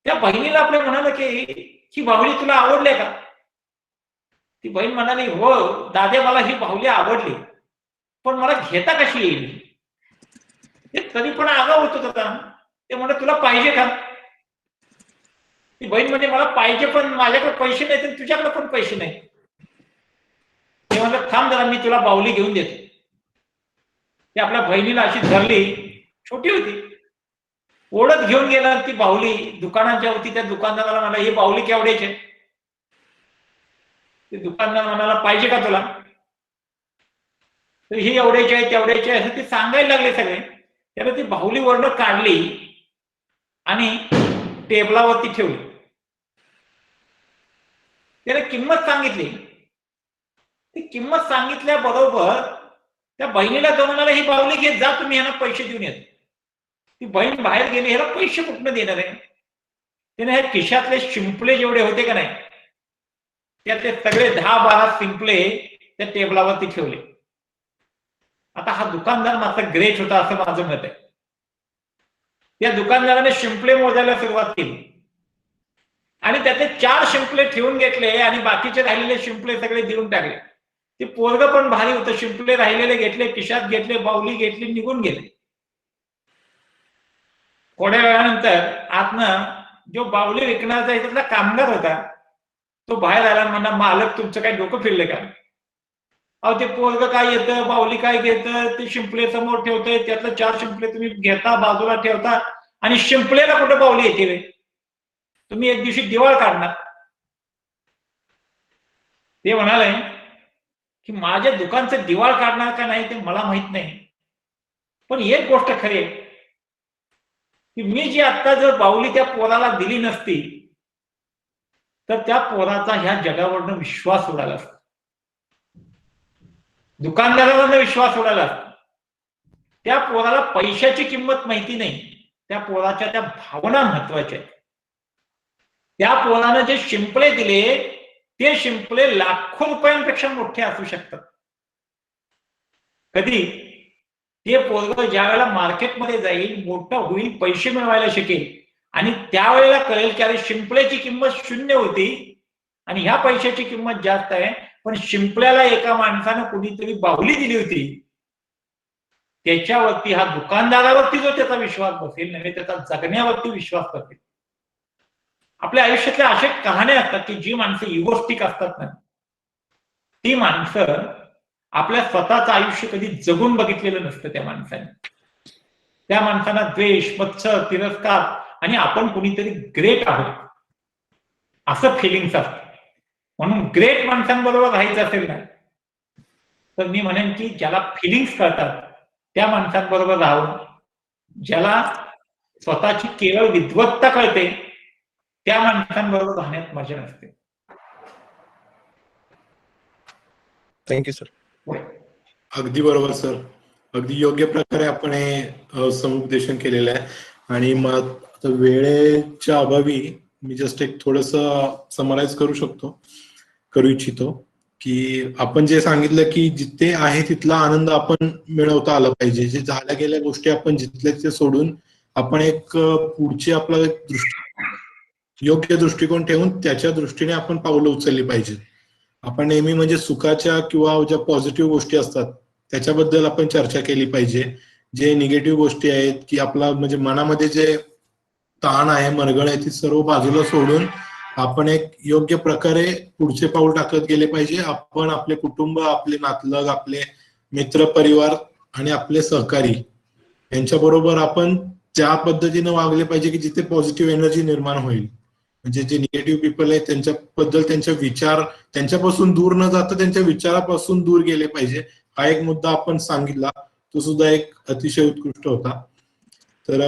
त्या बहिणीला आपल्या म्हणाला की ही बाहुली तुला आवडली का? ती बहीण म्हणाली, हो दादे, मला ही बाहुली आवडली, पण मला घेता कशी येईल? ते तरी पण आगाऊ होत होता. ते म्हणत, तुला पाहिजे का? ती बहीण म्हणजे, मला पाहिजे पण माझ्याकडे पैसे नाही तर तुझ्याकडे पण पैसे नाही. ते म्हणलं, थांब जरा, मी तुला बाहुली घेऊन देतो. ते आपल्या बहिणीला अशी धरली, छोटी होती, ओढत घेऊन गेला. ती बाहुली दुकानात ज्या होती त्या दुकानदाराला म्हणाला, ही बाहुली केवढ्याची आहे? ते दुकानदार म्हणाला, पाहिजे का तुला? तर ही एवढ्याची आहे, तेवढ्याची आहे असं ते सांगायला लागले सगळे. त्याला ती बाहुली वरनं काढली आणि टेबलावरती ठेवली. त्याला किंमत सांगितली. ती किंमत सांगितल्याबरोबर त्या बहिणीला तो म्हणाला, ही बाहुली घेत जा, तुम्ही ह्यांना पैसे देऊन येत. ती बहीण बाहेर गेली, ह्याला पैसे कुठनं देणार आहे? त्याने ह्या खिशातले शिंपले जेवढे होते का नाही, त्यातले सगळे 10-12 शिंपले त्या टेबलावरती ठेवले. आता हा दुकानदार मात्र ग्रेट होता असं माझं मत आहे. त्या दुकानदाराने शिंपले मोजायला सुरुवात केली आणि त्यातले 4 शिंपले ठेवून घेतले आणि बाकीचे राहिलेले शिंपले सगळे देऊन टाकले. ते पोरगं पण भारी होतं, शिंपले राहिलेले घेतले, खिशात घेतले, बाहुली घेतली, निघून गेले. थोड्या वेळानंतर आतनं जो बाहुली विकणारा त्यातला कामगार होता, तो बाहेर आला, म्हणा, मालक तुमचं काय डोकं फिरलं का? अहो, ते पोरगं काय येतं, बाहुली काय घेतं, ते शिंपले समोर ठेवतंय, त्यातलं 4 शिंपले तुम्ही घेता, बाजूला ठेवता आणि शिंपलेला कुठं बाहुली येते रे? तुम्ही एक दिवशी दिवाळ काढणार. ते म्हणाले की माझ्या दुकानचं दिवाळ काढणार का नाही ते मला माहित नाही, पण एक गोष्ट खरी आहे की मी जी आता जर बाहुली त्या पोराला दिली नसती तर त्या पोराचा ह्या जगावरनं विश्वास उडाला असता, दुकानदारावरनं विश्वास उडाला असता. त्या पोराला पैशाची किंमत माहिती नाही, त्या पोराच्या त्या भावना महत्वाच्या आहेत. त्या पोरानं जे शिंपले दिले ते शिंपले लाखो रुपयांपेक्षा मोठे असू शकतात. कधी ते पोरगं ज्या वेळेला मार्केटमध्ये जाईल, मोठं होईल, पैसे मिळवायला शिकेल आणि त्यावेळेला कळेल की अरे शिंपल्याची किंमत 0 होती आणि ह्या पैशाची किंमत जास्त आहे, पण शिंपल्याला एका माणसानं कुणीतरी बाहुली दिली होती त्याच्यावरती, हा दुकानदारावरती जो त्याचा विश्वास बसेल, नव्हे त्याचा जगण्यावरती विश्वास बसेल. आपल्या आयुष्यातल्या अशा कहाण्या असतात की जी माणसं इगोस्टिक असतात ना, ती माणसं आपल्या स्वतःचं आयुष्य कधी जगून बघितलेलं नसतं त्या माणसाने. त्या माणसांना द्वेष, मत्सर, तिरस्कार आणि आपण कुणीतरी ग्रेट आहोत असं फिलिंग्स असतं. म्हणून ग्रेट माणसांबरोबर राहायचं असेल ना, तर मी म्हणेन की ज्याला फिलिंग्स कळतात त्या माणसांबरोबर राहावं. ज्याला स्वतःची केवळ विद्वत्ता कळते त्या माणसांबरोबर राहण्यात मजा नसते. Thank you sir. अगदी बरोबर सर. अगदी योग्य प्रकारे आपण हे समुपदेशन केलेलं आहे. आणि मग आता वेळेच्या अभावी मी जस्ट एक थोडस समराईज करू इच्छितो की आपण जे सांगितलं की जिथे आहे तिथला आनंद आपण मिळवता आला पाहिजे. जे झाल्या गेल्या गोष्टी आपण जिथल्या तिथे सोडून आपण एक पुढची आपला योग्य दृष्टिकोन ठेवून त्याच्या दृष्टीने आपण पावलं उचलली पाहिजे. आपण नेहमी म्हणजे सुखाच्या किंवा ज्या पॉझिटिव्ह गोष्टी असतात त्याच्याबद्दल आपण चर्चा केली पाहिजे. जे निगेटिव्ह गोष्टी आहेत की आपला म्हणजे मनामध्ये जे ताण आहे, मरगळ आहे, ती सर्व बाजूला सोडून आपण एक योग्य प्रकारे पुढचे पाऊल टाकत गेले पाहिजे. आपण आपले कुटुंब, आपले नातलग, आपले मित्र परिवार आणि आपले सहकारी यांच्याबरोबर आपण त्या पद्धतीने वागले पाहिजे की जिथे पॉझिटिव्ह एनर्जी निर्माण होईल. म्हणजे जे निगेटिव्ह पीपल आहेत त्यांच्याबद्दल त्यांचे विचार त्यांच्यापासून दूर न जाता त्यांच्या विचारापासून दूर गेले पाहिजे. हा एक मुद्दा आपण सांगितला, तो सुद्धा एक अतिशय उत्कृष्ट होता. तर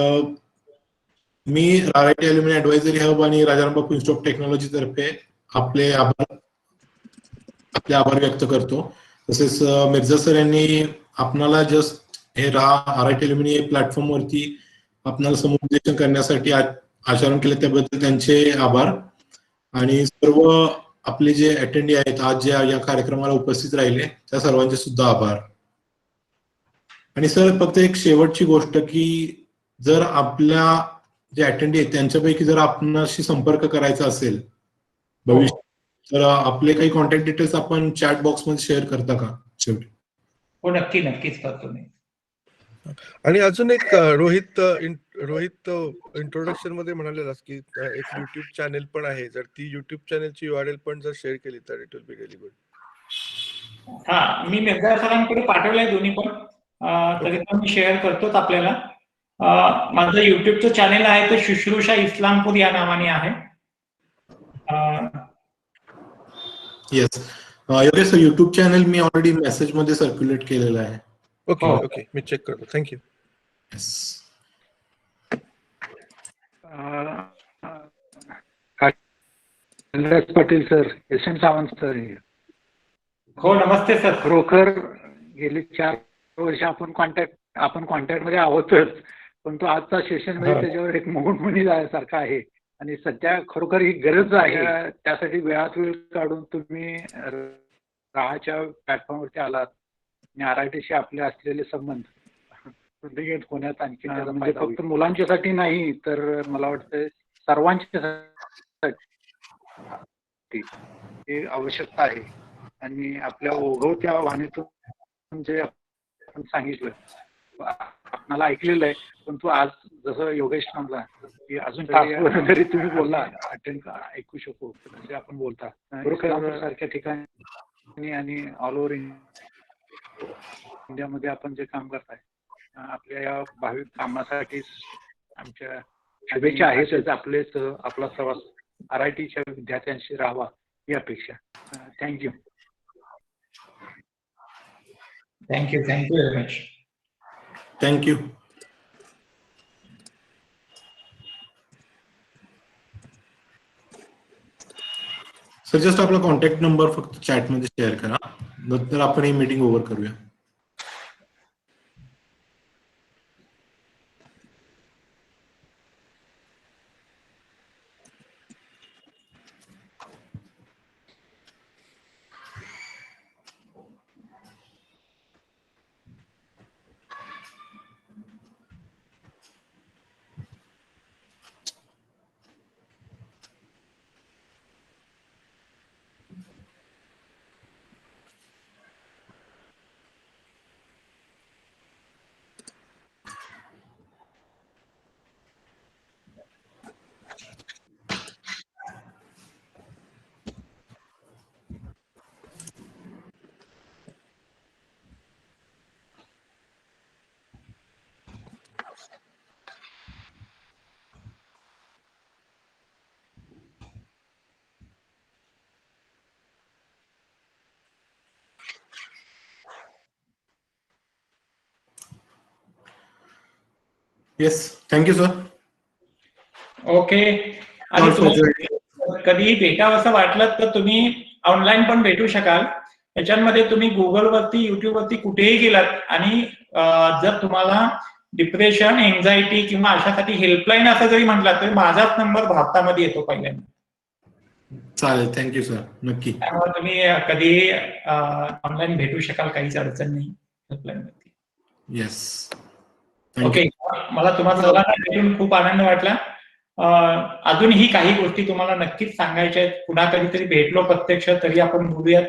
मी RIT अल्युमिनी ऍडवायझरी हब आणि Rajaram Bapu institute of technology तर्फे आपले आभार व्यक्त करतो. तसेच मिर्झा सर यांनी आपणाला जस्ट हे RIT अल्युमिनी प्लॅटफॉर्म वरती आपणाला समुपदेशन करण्यासाठी आचरण केले त्याबद्दल त्यांचे आभार. आणि सर्व आपले जे अटेंडी आहेत आज जे या कार्यक्रमाला उपस्थित राहिले त्या सर्वांचे सुद्धा आभार. आणि सर फक्त एक शेवटची गोष्ट की जर आपल्या जे अटेंडी आहेत त्यांच्यापैकी जर आपणाशी संपर्क करायचा असेल भविष्यात, तर आपले काही कॉन्टॅक्ट डिटेल्स आपण चॅट बॉक्स मध्ये शेअर करता का शेवटी? हो, नक्कीच करतो मी. आणि अजून एक रोहित इंट्रोडक्शन मध्ये म्हणालेलास की एक युट्यूब चॅनेल पण आहे. जर ती युट्यूब चॅनेलची URL पण जर शेअर केली तर it will be really good. हा, मी मिर्झा सरांकडे पाठवलंय दोन्ही पण. तरी पण मी शेअर करतोच आपल्याला. माझं युट्यूबचं चॅनेल आहे ते शुश्रूषा इस्लामपूर या नावाने आहे. Yes, Yogesh sir YouTube channel मी ऑलरेडी मेसेज मध्ये सर्क्युलेट केलेलं आहे. ओके, मी चेक करतो. Thank you. Patil sir, Yashwant Sawant sir. हो, नमस्ते सर. खरोखर गेली 4 वर्ष आपण कॉन्टॅक्ट मध्ये आहोतच, पण तो आजचा सेशन मध्ये त्याच्यावर एक मुकुटमणी सारखा आहे. आणि सध्या खरोखर ही गरज आहे. त्यासाठी वेळात वेळ काढून तुम्ही राहाच्या प्लॅटफॉर्मवरती आलात आणि RITशी आपले असलेले संबंध होण्यात आणखी म्हणजे फक्त मुलांच्यासाठी नाही तर मला वाटतं सर्वांच्यासाठी ही आवश्यकता आहे. आणि आपल्या ओघवत्या वाणीतून जे आपण सांगितलं आपणाला ऐकलेलं आहे, पण तू आज जसं योगेश म्हणला की अजून जरी तुम्ही बोलला अटेंड ऐकू शकू म्हणजे आपण बोलता सारख्या ठिकाणी आणि ऑल ओव्हर इंडियामध्ये आपण जे काम करताय आपल्या या भाविक कामासाठी आमच्या शुभेच्छा आहेतच. आपला प्रवास RITच्या विद्यार्थ्यांशी राहावा ही अपेक्षा. Thank you. Very much. Thank you. Sir just आपला कॉन्टॅक्ट नंबर फक्त चॅट मध्ये शेअर करा, नंतर आपण ही मीटिंग ओव्हर करूया. Yes, thank you sir. ओके. आणि तुम्हाला कधीही भेटावं असं वाटलं तर तुम्ही ऑनलाईन पण भेटू शकाल. याच्यामध्ये तुम्ही गुगलवरती, युट्यूबवरती कुठेही गेलात आणि जर तुम्हाला डिप्रेशन, एन्झायटी किंवा अशासाठी हेल्पलाईन असं जरी म्हटलं तरी माझाच नंबर भारतामध्ये येतो पहिल्यांदा. चालेल, थँक्यू सर, नक्की. त्यामुळे तुम्ही कधीही ऑनलाईन भेटू शकाल, काहीच अडचण नाही हेल्पलाईनवरती. Yes, okay. मला तुम्हाला सर्वांना भेटून खूप आनंद वाटला. अजूनही काही गोष्टी तुम्हाला नक्कीच सांगायच्या आहेत. पुन्हा कधीतरी भेटलो प्रत्यक्ष तरी आपण बोलूयात.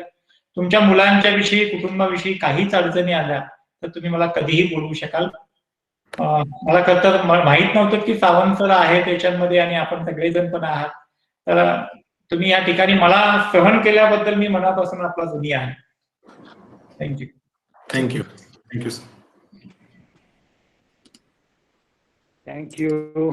तुमच्या मुलांच्या विषयी, कुटुंबाविषयी काहीच अडचणी आल्या तर तुम्ही मला कधीही बोलवू शकाल. मला खरं तर माहित नव्हतं की सावंत सर आहे त्याच्यामध्ये आणि आपण सगळेजण पण आहात. तर तुम्ही या ठिकाणी मला सहन केल्याबद्दल मी मनापासून आपला ऋणी आहे. Thank you. Thank you. Thank you sir. Thank you.